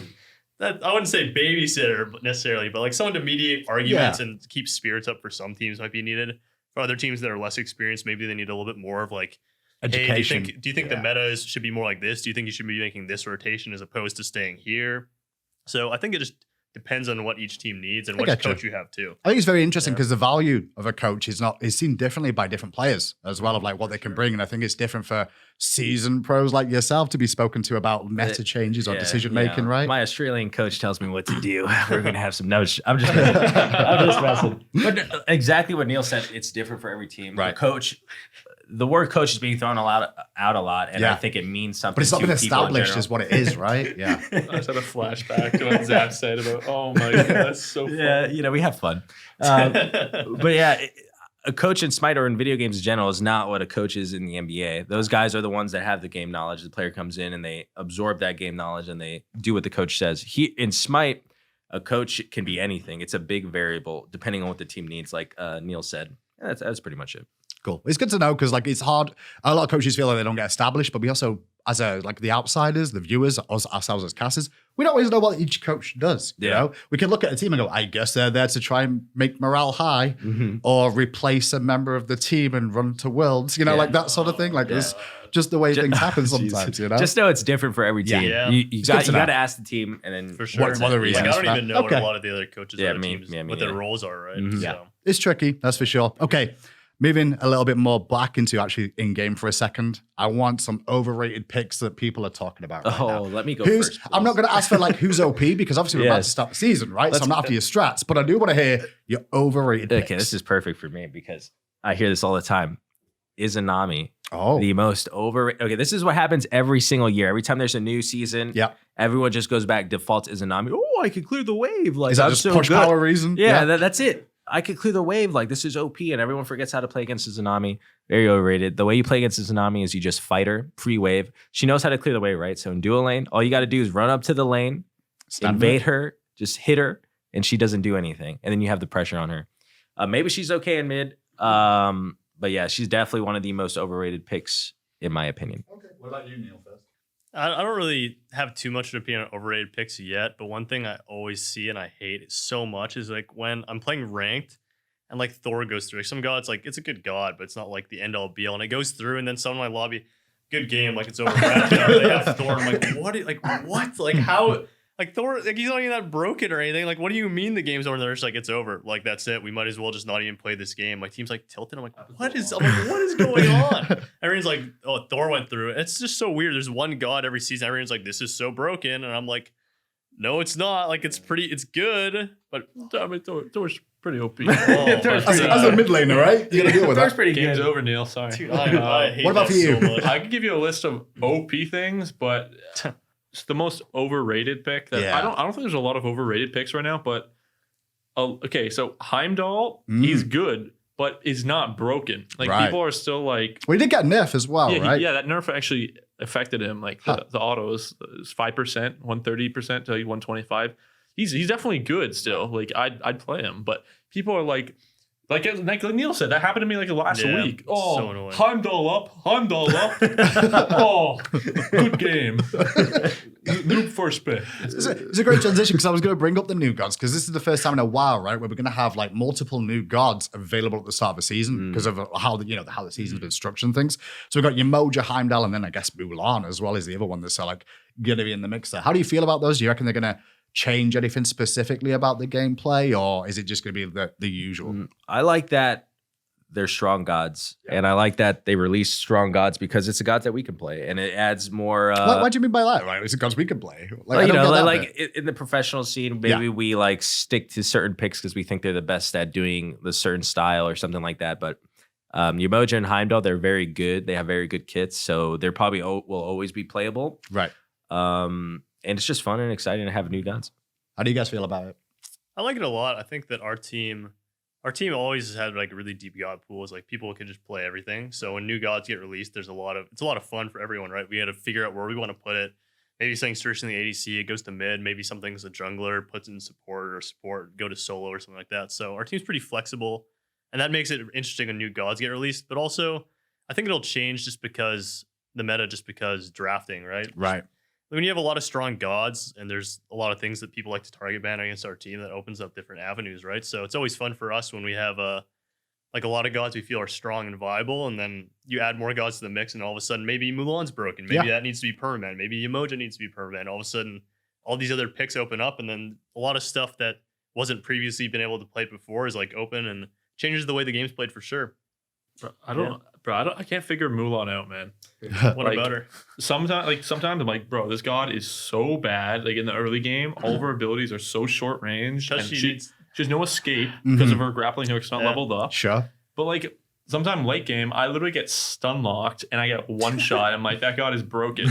that I wouldn't say babysitter necessarily, but like someone to mediate arguments and keep spirits up for some teams might be needed. For other teams that are less experienced, maybe they need a little bit more of like education. Hey, do you think the meta should be more like this? Do you think you should be making this rotation as opposed to staying here? So I think it just depends on what each team needs and which coach you have too. I think it's very interesting because the value of a coach is seen differently by different players as well, of like what they can bring. And I think it's different for seasoned pros like yourself to be spoken to about meta changes or decision making, right? My Australian coach tells me what to do. We're gonna have some notes. I'm just messing. But exactly what Neil said, it's different for every team. Right. The word coach is being thrown out a lot, and I think it means something. But it's not to been people in established general. as what it is, right? Yeah. I just had a flashback to what Zap said about, oh my God, that's so funny. Yeah, we have fun. But yeah, a coach in Smite or in video games in general is not what a coach is in the NBA. Those guys are the ones that have the game knowledge. The player comes in and they absorb that game knowledge and they do what the coach says. In Smite, a coach can be anything. It's a big variable depending on what the team needs, like Neil said. Yeah, that's pretty much it. Cool. It's good to know because like it's hard. A lot of coaches feel like they don't get established, but we also, as the outsiders, the viewers, ourselves as casters, we don't always know what each coach does. You know, we can look at a team and go, I guess they're there to try and make morale high or replace a member of the team and run to worlds, like that sort of thing. Like it's just the way things happen sometimes, Just know it's different for every team. Yeah. You got to ask the team and then for sure. What are the reasons? I don't even know what a lot of the other coaches on the teams, what their neither. roles are, right? Yeah. It's tricky, that's for sure. Okay. Moving a little bit more back into actually in-game for a second, I want some overrated picks that people are talking about right now. Let me go first. I'm not going to ask for who's OP because obviously we're about to start the season, right? So I'm not after your strats, but I do want to hear your overrated picks. Okay, this is perfect for me because I hear this all the time. Izanami, Oh. the most overrated. Okay, this is what happens every single year. Every time there's a new season, everyone just goes back, defaults Izanami. Oh, I could clear the wave. Like, Is that I'm just so push good. power reason? Yeah, that's it. I could clear the wave. Like, this is OP, and everyone forgets how to play against Izanami. Very overrated. The way you play against Izanami is you just fight her, pre-wave. She knows how to clear the wave, right? So in dual lane, all you got to do is run up to the lane, invade her, just hit her, and she doesn't do anything. And then you have the pressure on her. Maybe she's okay in mid. But yeah, she's definitely one of the most overrated picks, in my opinion. Okay. What about you, Neil, first? I don't really have too much of an opinion on overrated picks yet, but one thing I always see and I hate so much is like when I'm playing ranked and like Thor goes through. Like some gods, like it's a good god, but it's not like the end all be all. And it goes through, and then someone in my lobby, good game, like it's over. They have Thor. I'm like, what? What? Like how? Like Thor, like he's not even that broken or anything. Like, what do you mean the game's over? And they're just like, it's over. Like that's it. We might as well just not even play this game. My team's like tilted. I'm like, what is going on? Everyone's like, oh, Thor went through it. It's just so weird. There's one god every season. Everyone's like, this is so broken, and I'm like, no, it's not. Like it's good, but Damn it, Thor's pretty OP. As a mid laner, right? You got to deal with Thor's that. pretty Game's good. over, Neil. Sorry. Dude, I hate What about that for you? so much. I could give you a list of OP things, but it's the most overrated pick. That I don't think there's a lot of overrated picks right now. But okay, so Heimdall, he's good, but is not broken. Like people are still like. Well, he did get nerf as well, right? Yeah, that nerf actually affected him. Like the autos is 5%, 130% to 125. He's definitely good still. Like I'd play him, but people are like Neil said, that happened to me like last week. Oh, so annoying. Heimdall up. Oh, good game. Noob first pick. It's a great transition because I was going to bring up the new gods because this is the first time in a while, right, where we're going to have like multiple new gods available at the start of the season because of how the season's been structured and things. So we've got Yemoja, Heimdall, and then I guess Mulan as well as the other one that's like going to be in the mix there. How do you feel about those? Do you reckon they're going to change anything specifically about the gameplay, or is it just going to be the usual? I like that they're strong gods, and I like that they release strong gods because it's a god that we can play, and it adds more. What do you mean by that? Right, it's a gods we can play. Like, in the professional scene, maybe we like stick to certain picks because we think they're the best at doing the certain style or something like that. But Yemoja and Heimdall, they're very good. They have very good kits, so they're probably will always be playable. Right. And it's just fun and exciting to have new guns. How do you guys feel about it? I like it a lot. I think that our team always has had like really deep god pools. Like people can just play everything. So when new gods get released, it's a lot of fun for everyone, right? We had to figure out where we want to put it. Maybe something searching the ADC, it goes to mid. Maybe something's a jungler, puts in support, go to solo or something like that. So our team's pretty flexible, and that makes it interesting when new gods get released. But also, I think it'll change just because drafting, right? Right. when you have a lot of strong gods and there's a lot of things that people like to target ban against our team, that opens up different avenues, right? So it's always fun for us when we have a lot of gods we feel are strong and viable, and then you add more gods to the mix, and all of a sudden maybe Mulan's broken, maybe that needs to be permanent, maybe Emoja needs to be permanent. All of a sudden, all these other picks open up, and then a lot of stuff that wasn't previously been able to play before is like open and changes the way the game's played for sure. I can't figure Mulan out, man. What about her? Sometimes I'm like, bro, this god is so bad. Like in the early game, all of her abilities are so short range, and she has no escape because of her grappling hook's not leveled up. Sure. But like sometime late game, I literally get stun locked and I get one shot. I'm like, that god is broken.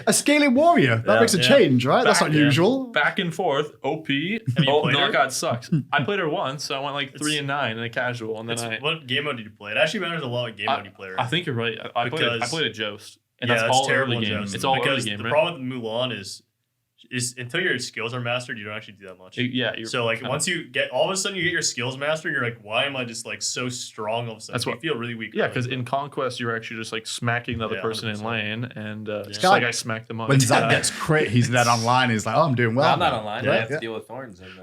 A scaling warrior. That makes a change, right? That's unusual. Back and forth. OP. That god sucks. I played her once, so I went like 3-9 in a casual, and then what game mode did you play? It actually matters a lot what game mode you play her. I think you're right. I played a Joust. And that's all terrible early game. Joust. It's all because early game, the right? problem with Mulan is until your skills are mastered, you don't actually do that much. So like once you get all of a sudden you get your skills mastered, you're like, why am I just like so strong all of a sudden? That's what you feel really weak. Yeah, because in Conquest you're actually just like smacking the other person 100%. In lane, and just like I smacked them up. When Zach gets crit, he's then online. He's like, oh, I'm doing well. I'm not online. I have to deal with thorns. And,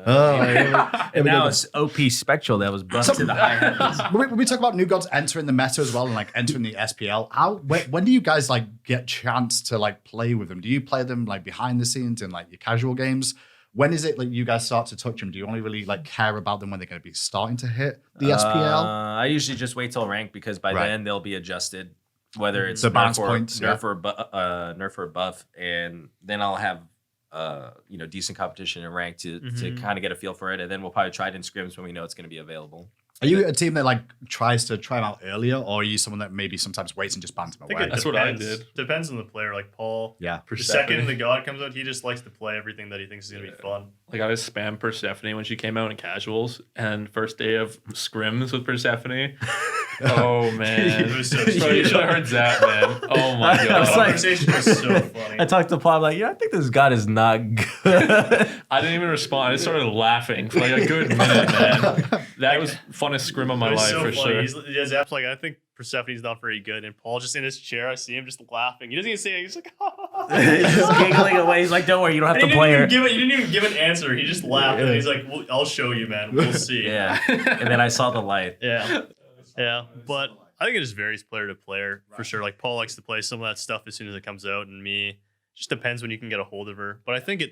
and now it's OP Spectral that was busted to the high heavens. When we talk about new gods entering the meta as well and like entering the SPL, when do you guys like get chance to like play with them? Do you play them like behind the scenes in like your casual games? When is it like you guys start to touch them? Do you only really like care about them when they're going to be starting to hit the SPL? I usually just wait till rank because by then they'll be adjusted, whether it's the nerf points, or buff, and then I'll have decent competition in rank to kind of get a feel for it, and then we'll probably try it in scrims when we know it's going to be available. Are you a team that like tries to try them out earlier, or are you someone that maybe sometimes waits and just bans them away? That's what I did. Depends on the player. Like Paul, the second the god comes out, he just likes to play everything that he thinks is gonna be fun. Like I was spam Persephone when she came out in casuals, and first day of scrims with Persephone. Oh man, It was so you should have heard Zapman. Oh my god, the conversation was so funny. I talked to Paul like, I think this god is not good. I didn't even respond. I just started laughing for like a good minute, man. That was funnest scrim of my life for sure. Zap's like, I think Persephone's not very good, and Paul just in his chair. I see him just laughing. He doesn't even say it. He's like, he's just giggling away. He's like, don't worry, you don't have to play her. You didn't even give an answer. He just laughed, and he's like, well, I'll show you, man. We'll see. Yeah, and then I saw the light. Yeah, but I think it just varies player to player for sure. Like Paul likes to play some of that stuff as soon as it comes out, and me just depends when you can get a hold of her. But I think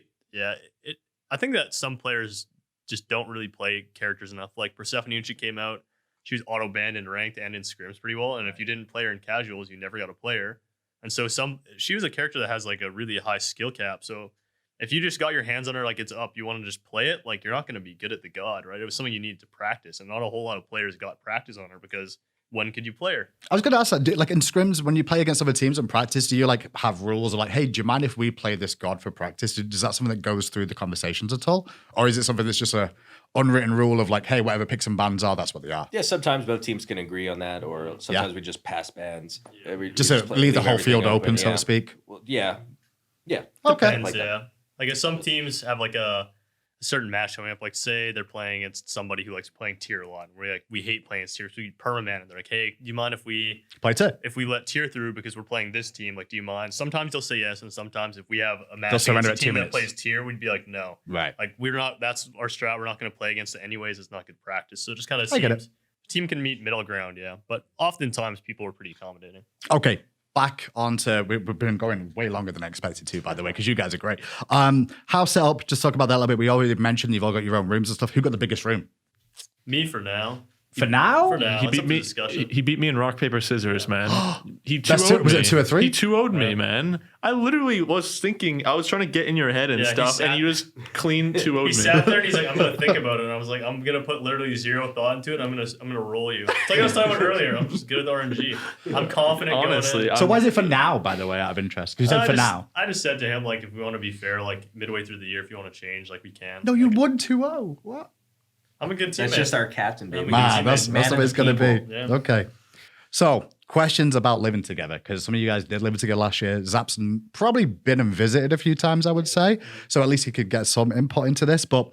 I think that some players just don't really play characters enough. Like Persephone, when she came out, she was auto banned in ranked and in scrims pretty well. And if you didn't play her in casuals, you never got to play her. And so she was a character that has like a really high skill cap. So if you just got your hands on her, like it's up, you want to just play it, like you're not going to be good at the god, right? It was something you needed to practice, and not a whole lot of players got practice on her because when could you play her? I was going to ask that, like in scrims, when you play against other teams in practice, do you like have rules or like, hey, do you mind if we play this god for practice? Is that something that goes through the conversations at all? Or is it something that's just a unwritten rule of like, hey, whatever picks and bans are, that's what they are? Yeah, sometimes both teams can agree on that, or sometimes we just pass bans. Just leave the whole field open, so to speak. Well, yeah. Okay. Depends, like if some teams have like a certain match coming up, like say they're playing against somebody who likes playing tier a lot, we're like, we hate playing tier, so we permaman, and they're like, hey, do you mind if we play tier? If we let tier through because we're playing this team, like, do you mind? Sometimes they'll say yes, and sometimes if we have a match against a team that plays tier, we'd be like, no. Right. Like we're not. That's our strat. We're not going to play against it anyways. It's not good practice. So it just kind of I get seems it. Team can meet middle ground, yeah. But oftentimes people are pretty accommodating. Okay. Back onto, we've been going way longer than I expected to, by the way, because you guys are great. House setup, just talk about that a little bit. We already mentioned you've all got your own rooms and stuff. Who got the biggest room? Me for now. For now? He beat me. He beat me in rock paper scissors, man. He 2-0'd me. Was it 2 or 3? He 2-0'd me, man. I literally was thinking. I was trying to get in your head and stuff, and you just clean 2-0'd me. He sat there and he's like, "I'm gonna think about it." And I was like, "I'm gonna put literally zero thought into it. I'm gonna roll you." It's like I was talking about earlier. I'm just good at RNG. I'm confident. Honestly, going in. So why is it for now? By the way, out of interest, because you said for now. I just said to him like, if we want to be fair, like midway through the year, if you want to change, like we can. No, you won 2-0. What? I'm a good teammate. That's just our captain, baby. Man, that's what it's going to be. Yeah. Okay. So, questions about living together, because some of you guys did live together last year. Zap's probably been and visited a few times, I would say. So, at least he could get some input into this. But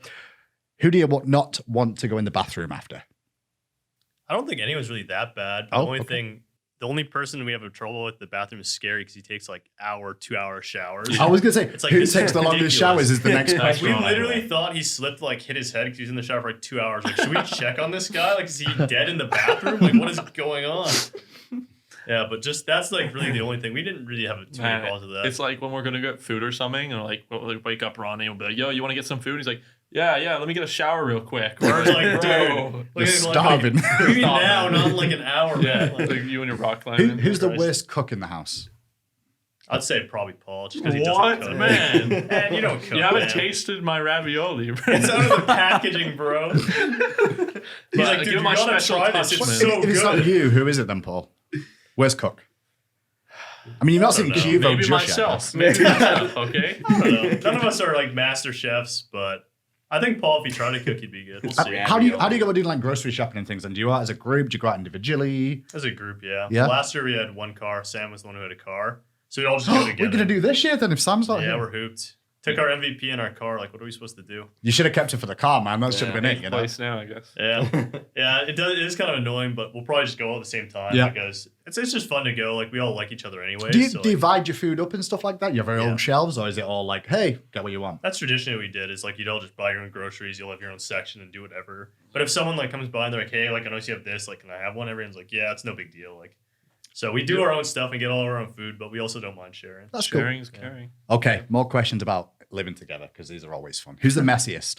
who do you not want to go in the bathroom after? I don't think anyone's really that bad. The only thing The only person we have trouble with the bathroom is Scary because he takes like 2-hour showers. I was gonna say, It's like, who this takes is the longest ridiculous. showers is the next Like, question. we on literally it. thought he slipped, like hit his head because he was in the shower for like 2 hours. Like, should we check on this guy? Like, is he dead in the bathroom? Like, what is going on? Yeah, but just that's like really the only thing. We didn't really have too many balls of that. It's like when we're gonna get food or something, and like we'll like, wake up Ronnie and we'll be like, "Yo, you want to get some food?" He's like, "Yeah, let me get a shower real quick." Or it's like, bro, dude, You're like, starving. Like, maybe now, not in like an hour. yeah, Man. Like, like you and your rock climbing. Who's the Christ. worst cook in the house? I'd say probably Paul, just because he What, doesn't cook. man? Man, you don't cook. You haven't man. tasted my ravioli. Bro. It's out of the packaging, bro. He's like, dude, give you my gotta special try this. touch, It's man. so If it's not good. you, who is it then, Paul? Worst cook? I mean, you've not seen don't know. Cuvo Maybe just myself. yet. Maybe myself. Okay. I don't know. None of us are like master chefs, but I think Paul, if he tried to cook, he'd be good. We'll see. How do you go about doing like grocery shopping and things? And do you go out as a group? Do you go out individually? As a group, yeah. Yeah? Last year we had one car. Sam was the one who had a car, so we'd all just go together. We're gonna do this year then if Sam's not Yeah, here. we're hooped. Took our MVP in our car. Like, what are we supposed to do? You should have kept it for the car, man. That should have been it. Eighth You know? place now, I guess. Yeah, yeah. It does. It is kind of annoying, but we'll probably just go all at the same time Yeah. because it's just fun to go. Like, we all like each other anyway. Do you so, like, divide your food up and stuff like that? You have your Yeah. own shelves, or is it all like, hey, get what you want? that's traditionally what we did. Is like you'd all just buy your own groceries. You'll have your own section and do whatever. But if someone like comes by and they're like, hey, like I noticed you have this. Like, can I have one? Everyone's like, yeah, it's no big deal. Like, so we do our own stuff and get all our own food, but we also don't mind sharing. That's cool. Sharing is caring. Okay, more questions about living together because these are always fun. Who's the messiest?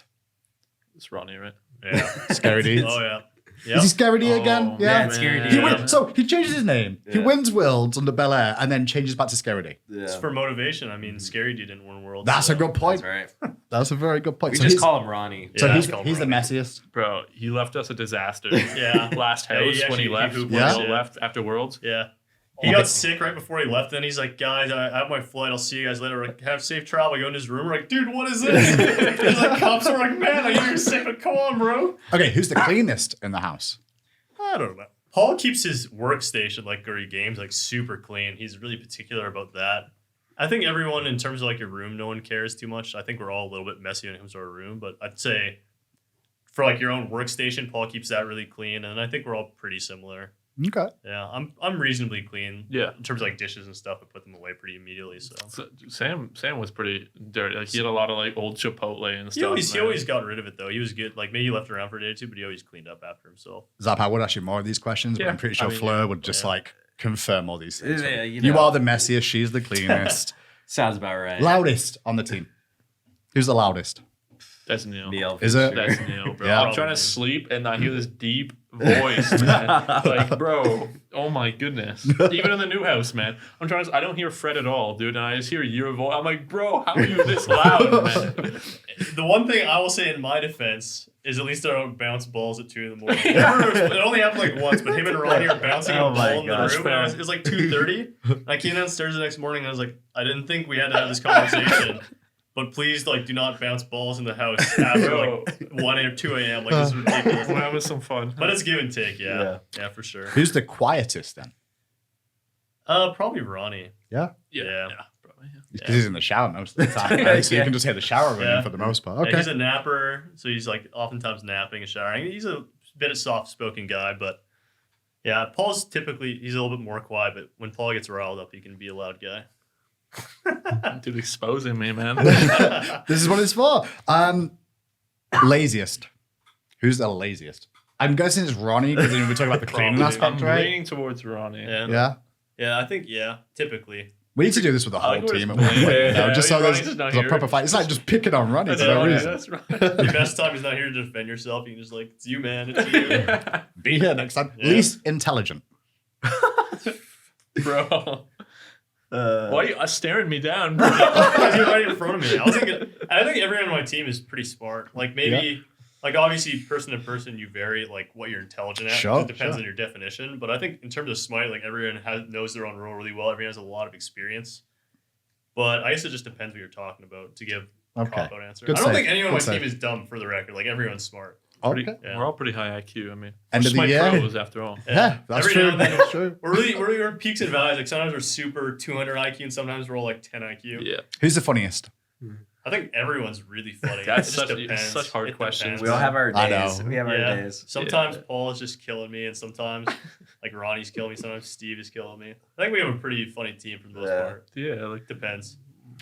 It's Ronnie, right? Yeah. Scary D. Oh yeah. Is Yeah. he Scary D Oh, again? Yeah, Yeah. it's Scary D. He Yeah. wins, so he changes his name. He Yeah. wins Worlds under Bel Air and then changes back to Scary D. It's for motivation. I mean, Scary D didn't win Worlds. That's so. a good point. That's right. That's a very good point. We So just he's, call him Ronnie. so Yeah, he's, call him he's the Ronnie. messiest. Bro, he left us a disaster. Yeah. Last Yeah, he house when he actually- left. he When hooped we us, all yeah. left after Worlds. Yeah. He got sick right before he left. Then he's like, guys, I have my flight. I'll see you guys later. We're like, have safe travel. I go in his room. We're like, dude, what is this? He's like, cops are like, man, I know you're sick, but come on, bro. Okay, who's the cleanest in the house? I don't know. Paul keeps his workstation, like where he games, like super clean. He's really particular about that. I think everyone, in terms of like your room, no one cares too much. I think we're all a little bit messy when it comes to our room, but I'd say for like your own workstation, Paul keeps that really clean, and I think we're all pretty similar. Okay. Yeah, I'm reasonably clean. Yeah. In terms of like dishes and stuff, I put them away pretty immediately. So Sam was pretty dirty. Like he had a lot of like old Chipotle and he stuff. always got rid of it though. He was good. Like maybe he left it around for a day or two, but he always cleaned up after himself. Zap, I would ask you more of these questions, but Yeah, I'm pretty sure I mean, Fleur would just yeah. like confirm all these things. Yeah, you you know. are the messiest. She's the cleanest. Sounds about right. Loudest on the team. Who's the loudest? That's Neil. Neil. Is it? That's Neil, bro. Yeah. I'm trying to sleep and I hear this deep voice, man. Like, bro, oh my goodness. Even in the new house, man. I don't hear Fred at all, dude, and I just hear your voice. I'm like, bro, how are you this loud, man? The one thing I will say in my defense is at least I don't bounce balls at 2 in the morning. It only happened like once, but him and Ronnie were bouncing Oh a my ball in the gosh, room. And it was like 2:30. I came downstairs the next morning and I was like, I didn't think we had to have this conversation. But please, like, do not bounce balls in the house after like 1 or 2 a.m. Like, this is ridiculous. We're having some fun. But it's give and take, yeah, for sure. Who's the quietest then? Probably Ronnie. Yeah. Yeah. Probably, yeah. Because he's in the shower most of the time, right? So you Yeah. can just hear the shower running Yeah. for the most part. Yeah, Okay. he's a napper, so he's like oftentimes napping and showering. He's a bit of soft-spoken guy, but yeah, Paul's typically he's a little bit more quiet. But when Paul gets riled up, he can be a loud guy. Dude, exposing me, man. This is what it's for. Laziest. Who's the laziest? I'm guessing it's Ronnie because we're talking about the cleaning Probably. aspect, I'm right? leaning towards Ronnie. Yeah, Yeah. I think typically. We need to do this with the I whole like what team at it's one point. playing. You know, Yeah, just so Ronnie's there's just not a here. proper fight. It's like just picking on Ronnie for Yeah, no yeah, reason. That's right. The best time he's not here to defend yourself. You can just like, it's you, man. It's you. Be here next time. Yeah. Least intelligent. Bro. Why are you staring me down, bro? Because you're right in front of me. I think everyone on my team is pretty smart. Like maybe, like obviously person to person you vary like what you're intelligent at. Sure, It depends sure. on your definition. But I think in terms of Smite, like everyone knows their own role really well. Everyone has a lot of experience. But I guess it just depends what you're talking about to give a Okay. cop-out answer. Good I don't save. think anyone on my Good save. team is dumb for the record. Like everyone's smart. Okay. Yeah. We're all pretty high IQ. I mean, End of the Smite year. pros after all. Yeah, that's Every true. now and then- That's true. We're peaks and valleys. Like sometimes we're super 200 IQ and sometimes we're all like 10 IQ. Yeah. Who's the funniest? I think everyone's really funny. That's It just such depends. such hard It questions. depends. We all have our I days. know. We have our days. Sometimes Paul is just killing me, and sometimes like Ronnie's killing me. Sometimes Steve is killing me. I think we have a pretty funny team for the most part. Yeah, like Depends.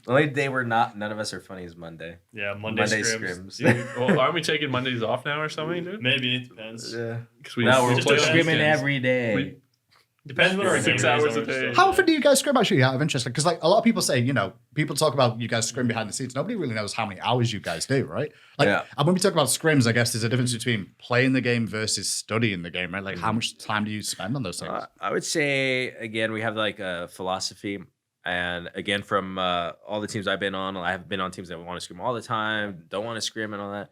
The only day we're not, none of us are funny is Monday. Yeah, Monday scrims. scrims. Dude, well, aren't we taking Mondays off now or something, dude? maybe it depends. Yeah. Because we No, we're just we're depends. scrimming every day. We- Depends what our 6 game hours is a on day. our How often do you guys scrim actually out of interest? Because like a lot of people say, people talk about you guys scrim behind the scenes. Nobody really knows how many hours you guys do, right? Like, Yeah. and when we talk about scrims, I guess there's a difference between playing the game versus studying the game, right? Like, how much time do you spend on those things? I would say, again, we have like a philosophy. And again, from all the teams I've been on, I have been on teams that want to scrim all the time, don't want to scrim and all that.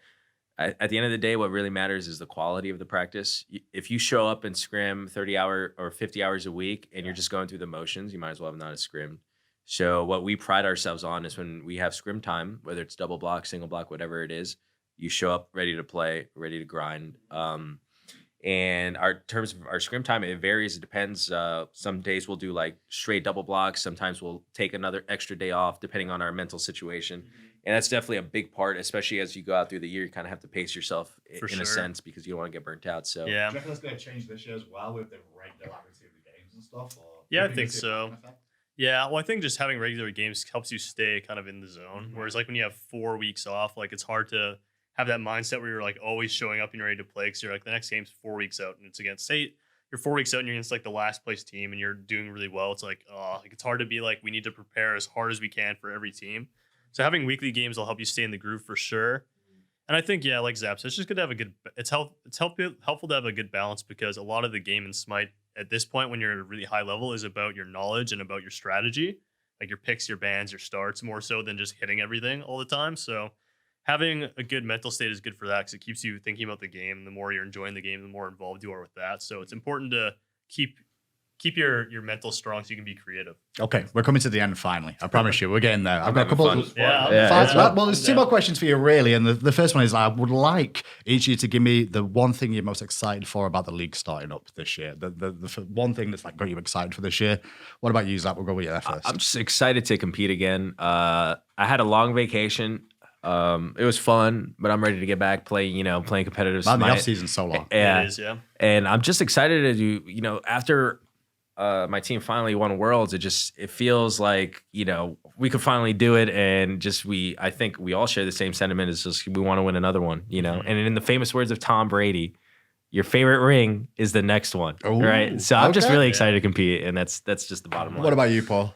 At the end of the day, what really matters is the quality of the practice. If you show up and scrim 30 hour or 50 hours a week and you're just going through the motions, you might as well have not a scrim. So what we pride ourselves on is when we have scrim time, whether it's double block, single block, whatever it is, you show up ready to play, ready to grind. And our terms of our scrim time, it varies. It depends. Some days we'll do like straight double blocks. Sometimes we'll take another extra day off depending on our mental situation. And that's definitely a big part, especially as you go out through the year. You kind of have to pace yourself For in a sure. sense because you don't want to get burnt out. So Yeah. Do you reckon that's going to change this year as well with the regularity of the games and stuff? Or Yeah, I think so. Yeah, well, I think just having regular games helps you stay kind of in the zone. Whereas, like, when you have 4 weeks off, like, it's hard to have that mindset where you're, like, always showing up and you're ready to play because you're, like, the next game's 4 weeks out and it's against, say, you're 4 weeks out and you're against, like, the last place team and you're doing really well. It's like, it's hard to be, like, we need to prepare as hard as we can for every team. So having weekly games will help you stay in the groove for sure. And I think, yeah, like Zap said, it's just good to have a good, it's helpful to have a good balance because a lot of the game in Smite at this point, when you're at a really high level, is about your knowledge and about your strategy, like your picks, your bans, your starts, more so than just hitting everything all the time. So having a good mental state is good for that because it keeps you thinking about the game. And the more you're enjoying the game, the more involved you are with that. So it's important to keep your mental strong so you can be creative. Okay, we're coming to the end finally. I promise you, we're getting there. I've got a couple. Well, there's 2 more questions for you, really. And the first one is I would like each of you to give me the one thing you're most excited for about the league starting up this year. The one thing that's like got you excited for this year. What about you, Zap? We'll go with you there first. I'm just excited to compete again. I had a long vacation. It was fun, but I'm ready to get back playing competitive. Man, the off season's so long. Yeah, It is, yeah. And I'm just excited to do. After my team finally won Worlds, it feels like we could finally do it, and I think we all share the same sentiment. It's just we want to win another one, And in the famous words of Tom Brady, your favorite ring is the next one, Ooh, right? So I'm just okay. really excited to compete, and that's just the bottom line. What about you, Paul?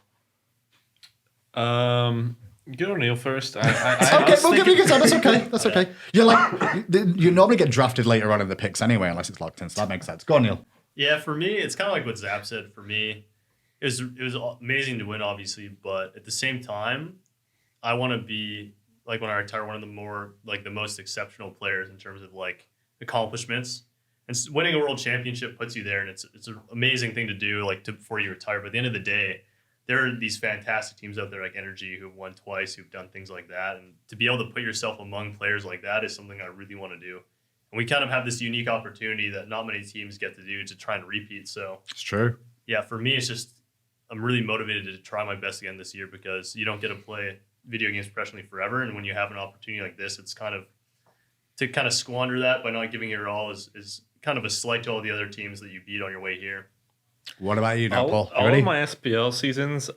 Get O'Neil first. Okay, we'll give you good time. That's okay. That's okay. You normally get drafted later on in the picks anyway, unless it's locked in. So that makes sense. Go on, Neil. Yeah, for me, it's kind of like what Zap said. For me, it was amazing to win, obviously, but at the same time, I want to be like when I retire, one of the more like the most exceptional players in terms of like accomplishments. And winning a world championship puts you there, and it's an amazing thing to do before you retire. But at the end of the day, there are these fantastic teams out there like Energy who've won twice, who've done things like that, and to be able to put yourself among players like that is something I really want to do. And we kind of have this unique opportunity that not many teams get to do to try and repeat. So It's true. yeah, for me, it's just I'm really motivated to try my best again this year because you don't get to play video games professionally forever. And when you have an opportunity like this, it's kind of squander that by not giving it your all is kind of a slight to all the other teams that you beat on your way here. What about you now, Paul? You All ready? of my SPL seasons,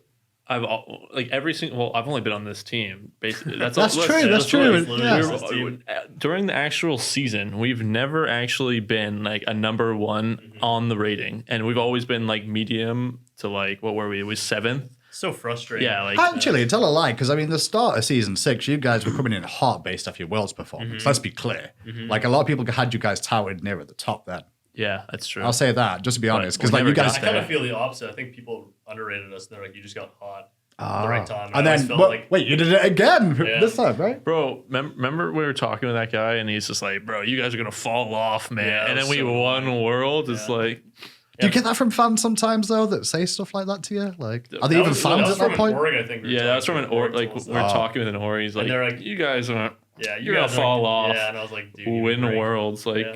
I've only been on this team. Basically, That's true. That's true. Yeah. During the actual season, we've never actually been like a number one on the rating, and we've always been like medium to like what were we? It was 7th. So frustrating. Yeah, like Actually, tell a lie, because I mean, the start of season 6, you guys were coming in hot based off your Worlds performance. Let's be clear. Like a lot of people had you guys touted near at the top then. yeah, that's true. I'll say that, just to be honest, because we like you never guys. I kind of feel the opposite. I think people underrated us. They're like, you just got hot at the right time. And I always then, felt like wait, you did it again Yeah. this time, right? Bro, remember we were talking with that guy, and he's just like, "Bro, you guys are gonna fall off, man." Yeah, and that then was we so won World. It's Yeah. like, Do you get that from fans sometimes though that say stuff like that to you? Like, are they that even was fans from at that an point? Oregon, I think. yeah, that's from an Oregon like told us we're that. talking with an Ori. He's like, they're like- "You guys aren't Yeah, you're gonna guys are fall like- off. Yeah, and I was like, dude, give me a win break. Worlds." Like, Yeah.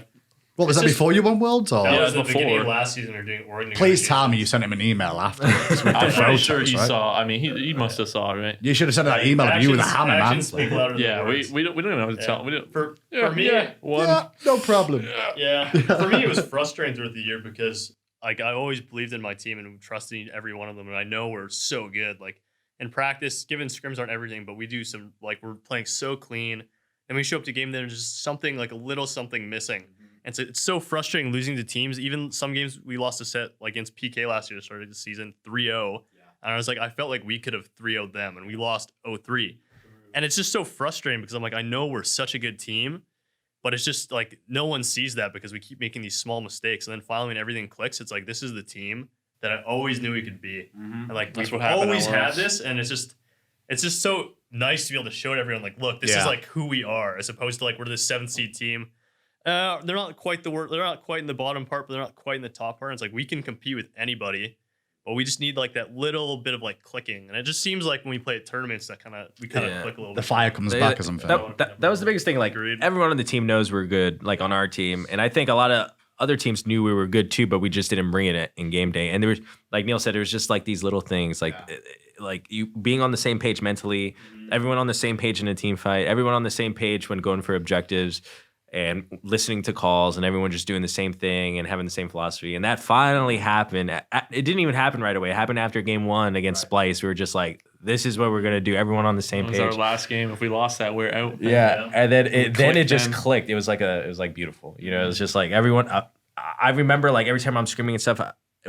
What was It's that just- before you won Worlds? Or That Yeah, was the beginning of before. last season. We're doing Oregon. please tell me you negotiations. sent him an email afterwards. with the I'm pretty photos, sure he right? saw. I mean, he must have saw it, right? You should have sent an email of you with a Actions- hammer, man. actions speak louder than Yeah, words. we don't know what to tell. We don't. For Yeah, me, yeah, one. Yeah, no problem. Yeah. For me, it was frustrating throughout the year because like I always believed in my team and trusted every one of them, and I know we're so good. Like in practice, given scrims aren't everything, but we do some like we're playing so clean, and we show up to game there's just something like a little something missing, and so it's so frustrating losing to teams. Even some games we lost a set like against PK last year, started the season 3-0, and I was like I felt like we could have 3-0'd them, and we lost 0-3, and it's just so frustrating because I'm like I know we're such a good team. But it's just like no one sees that because we keep making these small mistakes. And then finally, when everything clicks, it's like this is the team that I always knew we could be. And like That's we've what happened always at had Worlds. this, and it's just so nice to be able to show it everyone. Like, look, this is Yeah. like who we are, as opposed to like we're the 7th seed team. They're not quite they're not quite in the bottom part, but they're not quite in the top part. It's like we can compete with anybody. But we just need like that little bit of like clicking, and it just seems like when we play at tournaments, that we kind of Yeah. click a little The bit. fire comes back as I'm fair. That was the biggest thing. Like Agreed. everyone on the team knows we're good, like on our team, and I think a lot of other teams knew we were good too, but we just didn't bring it in game day. And there was, like Neil said, there was just like these little things, like you being on the same page mentally, everyone on the same page in a team fight, everyone on the same page when going for objectives, and listening to calls, and everyone just doing the same thing and having the same philosophy. And that finally happened. It didn't even happen right away. It happened after game 1 against Splice. We were just like, this is what we're gonna do. Everyone on the same It was our page. last game. If we lost that, we're out. Yeah, and then it clicked just then. clicked. It was like beautiful. You know, it was just like everyone. I remember like every time I'm screaming and stuff,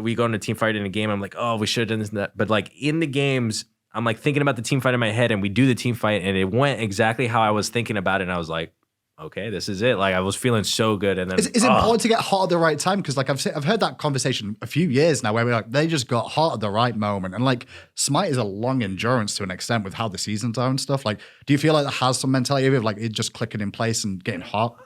we go into team fight in a game. I'm like, oh, we should have done this and that. But like in the games, I'm like thinking about the team fight in my head, and we do the team fight, and it went exactly how I was thinking about it. And I was like, okay, this is it. Like I was feeling so good, and then It's important to get hot at the right time because, like, I've heard that conversation a few years now where we're like, they just got hot at the right moment, and like, Smite is a long endurance to an extent with how the seasons are and stuff. Like, do you feel like that has some mentality of like it just clicking in place and getting hot?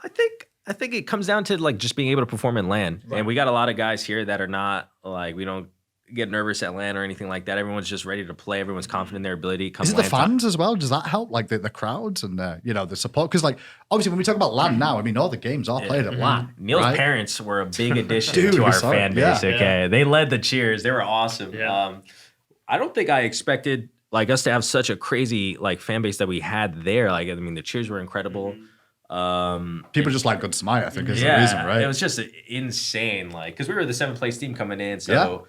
I think it comes down to like just being able to perform in LAN. And we got a lot of guys here that are not like, we don't get nervous at LAN or anything like that. Everyone's just ready to play. Everyone's confident in their ability. Come Is it the LAN time. fans as well? Does that help? Like the crowds and the support? Because like obviously when we talk about LAN now, I mean all the games are played at LAN. Neil's right? parents were a big addition Dude, to we our saw it. fan base. Yeah. Okay, they led the cheers. They were awesome. Yeah. I don't think I expected like us to have such a crazy like fan base that we had there. Like I mean, the cheers were incredible. People just like good Smite, I think is the Yeah, reason, right? it was just insane. Like because we were the 7th place team coming in, so.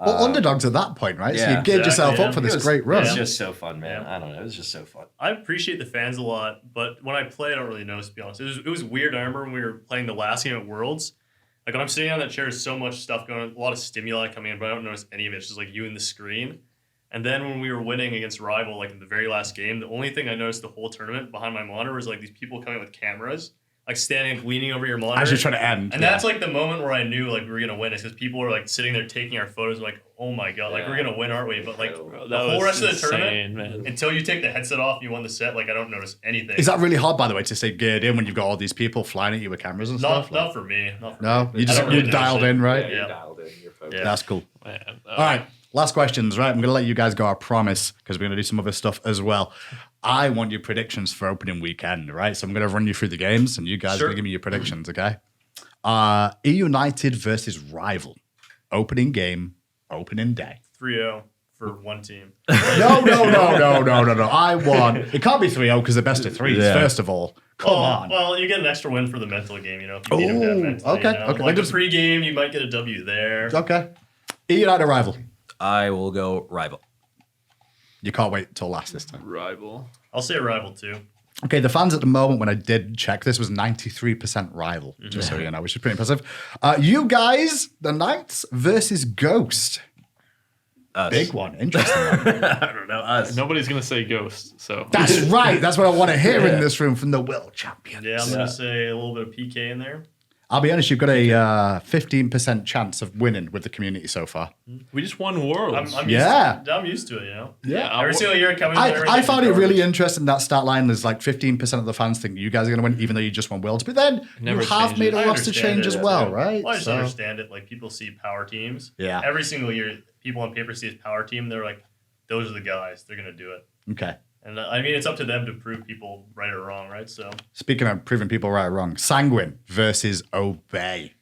well, underdogs at that point, right? so yeah, you geared yourself exactly, up for yeah. this It was- great It run. was just so fun, man. Yeah. I don't know. It was just so fun. I appreciate the fans a lot, but when I play, I don't really know, to be honest. It was weird. I remember when we were playing the last game at Worlds, like when I'm sitting on that chair, there's so much stuff going on, a lot of stimuli coming in, but I don't notice any of it. It's just like you and the screen. And then when we were winning against Rival, like in the very last game, the only thing I noticed the whole tournament behind my monitor was like these people coming with cameras, like standing, leaning over your monitor. As you're trying to end. And that's like the moment where I knew like we were gonna win. Is because people were like sitting there taking our photos, like, oh my god, like we're gonna win, aren't we? But like Bro, the whole rest of the tournament, insane, man. until you take the headset off, and you won the set. Like I don't notice anything. Is that really hard, by the way, to stay geared in when you've got all these people flying at you with cameras and stuff? not for me? Not for No, me. you I don't really you're dialed notice it. in, right? Yeah. dialed in. You're focused. Yeah. That's cool. Man, All right, last questions, right? I'm going to let you guys go, I promise, because we're going to do some other stuff as well. I want your predictions for opening weekend, right? So I'm going to run you through the games, and you guys are Sure. going to give me your predictions, okay? E United versus Rival. Opening game, opening day. 3-0 for one team. No. I won. It can't be 3-0 because the best of threes, Yeah. first of all. Come on. Well, you get an extra win for the mental game, you know. If you beat them that Ooh, mentally, okay, you know? okay. Like the Just- pre-game, you might get a W there. Okay. E United Rival. I will go Rival. You can't wait till last this time. rival. I'll say Rival too. Okay, the fans at the moment, when I did check, this was 93% Rival, just so you know, which is pretty impressive. You guys, the Knights versus Ghost. Us. Big one. Interesting one. I don't know. Us. Nobody's gonna say ghost. So That's right. That's what I want to hear in this room from the world champions. Yeah, I'm gonna say a little bit of PK in there. I'll be honest, you've got a 15% chance of winning with the community so far. we just won worlds. I'm Yeah. I'm used to it, you know. yeah, Every single year coming. I found it really interesting that stat line is like 15% of the fans think you guys are going to win, even though you just won Worlds. But then Never you have changes. made a I roster understand change it, as yeah, well, too. right? Well, I just So- understand it. Like people see power teams. Yeah. Every single year, people on paper see as power team. They're like, those are the guys. They're gonna do it. Okay. And I mean, it's up to them to prove people right or wrong, right? So Speaking of proving people right or wrong, Sanguine versus Obey.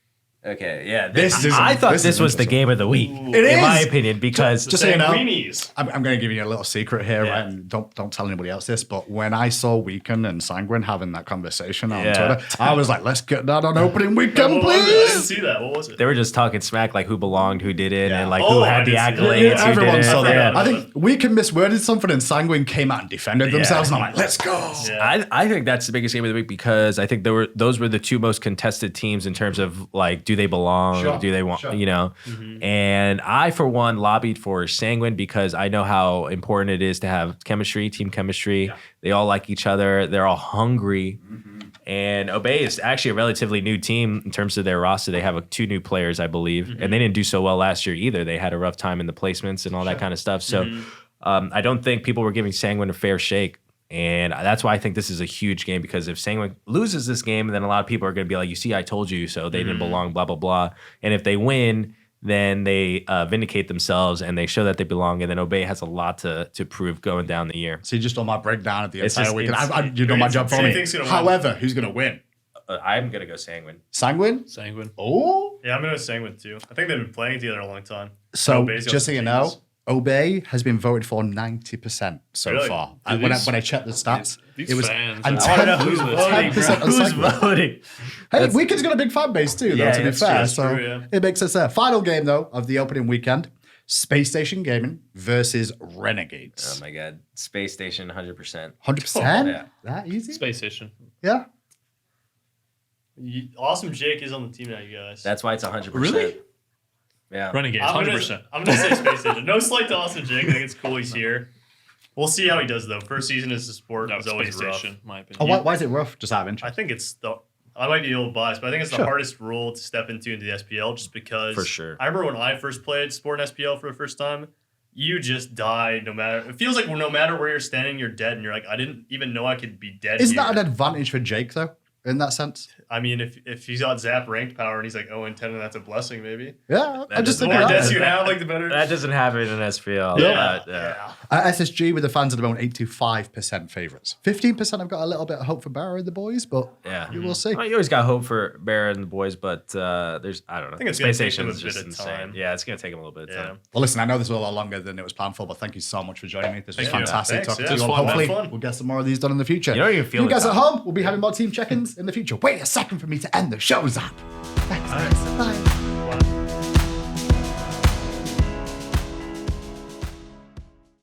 Okay, yeah. I thought this was the interesting. game of the week, It in my is! opinion, because Just so you know, weenies. I'm going to give you a little secret here, right? And don't tell anybody else this, but when I saw Weekend and Sanguine having that conversation on Twitter, I was like, let's get that on opening weekend, What was it? I didn't please. see that. What was it? they were just talking smack, like who belonged, who didn't, Yeah. and like Oh, who I had the did see that. accolades, Yeah, who Everyone didn't. saw that. Yeah. I think Weekend misworded something and Sanguine came out and defended themselves, and I'm like, let's go. Yeah. I think that's the biggest game of the week because I think those were the two most contested teams in terms of like, do they belong? Sure, Do they want, sure. you know? And I, for one, lobbied for Sanguine because I know how important it is to have chemistry, team chemistry. Yeah. They all like each other. They're all hungry. And Obey is actually a relatively new team in terms of their roster. They have 2 new players, I believe, and they didn't do so well last year either. They had a rough time in the placements and all that kind of stuff. So I don't think people were giving Sanguine a fair shake. And that's why I think this is a huge game because if Sanguine loses this game, then a lot of people are going to be like, you see, I told you so. They didn't belong, blah, blah, blah. And if they win, then they vindicate themselves and they show that they belong. And then Obey has a lot to prove going down the year. So you just on my breakdown of the It's entire just- weekend. it's- You know my job for Who do you me. think's gonna win? However, who's going to win? I'm going to go Sanguine. Sanguine? Sanguine. Oh. Yeah, I'm going to Sanguine too. I think they've been playing together a long time. So Obey's got just so some you know, genius. Obey has been voted for 90% so Really? far. Dude, When these- I checked the stats, these it was fans and are- I wanna know 10% who's voting, 10% on Who's Sanguine. voting? Hey, Weekend's got a big fan base too, though, Yeah, to be that's fair. true, that's So true, yeah. it makes sense there. Final game, though, of the opening weekend Space Station Gaming versus Renegades. Oh my God. Space Station, 100%. 100%? Yeah. That easy? Space Station. Yeah. Awesome Jake is on the team now, you guys. That's why it's 100%. Really? Yeah. Renegades, I'm 100%. gonna say Space Station. No slight to Awesome Jake. I think it's cool he's here. We'll see how he does though. First season as a sport No, is always Space rough. Station, my Oh, opinion. why is it rough? Just out of I interest. think it's I might be a little biased, but I think it's the Sure. hardest role to step into the SPL just because For sure. I remember when I first played Sport and SPL for the first time, you just die no matter it feels like no matter where you're standing, you're dead and you're like, I didn't even know I could be dead. Isn't here. that an advantage for Jake, though, in that sense? I mean, if he's got Zap ranked power and he's like 0 and 10, and that's a blessing, maybe. Yeah, That I'm just The thinking more about deaths it. you have, like the better. That doesn't happen in SPL. Yeah. Yeah. SSG with the fans at the moment, 85% favourites. 15% have got a little bit of hope for Barrow and the boys, but Yeah. you will see. Well, you always got hope for Bear and the boys, but there's I don't know. I think it's gonna Space take them Station is a bit just of insane. time. Yeah, it's gonna take them a little bit of Yeah. time. Well, listen, I know this was a lot longer than it was planned for, but thank you so much for joining me. This was Thank you. fantastic Thanks, talking yeah, to it you was all. fun. Hopefully, Fun. we'll get some more of these done in the future. You don't even feel You the guys at time. home will be having more team check-ins in the future. Wait a second for me to end the show, Zap. Thanks, guys. Bye.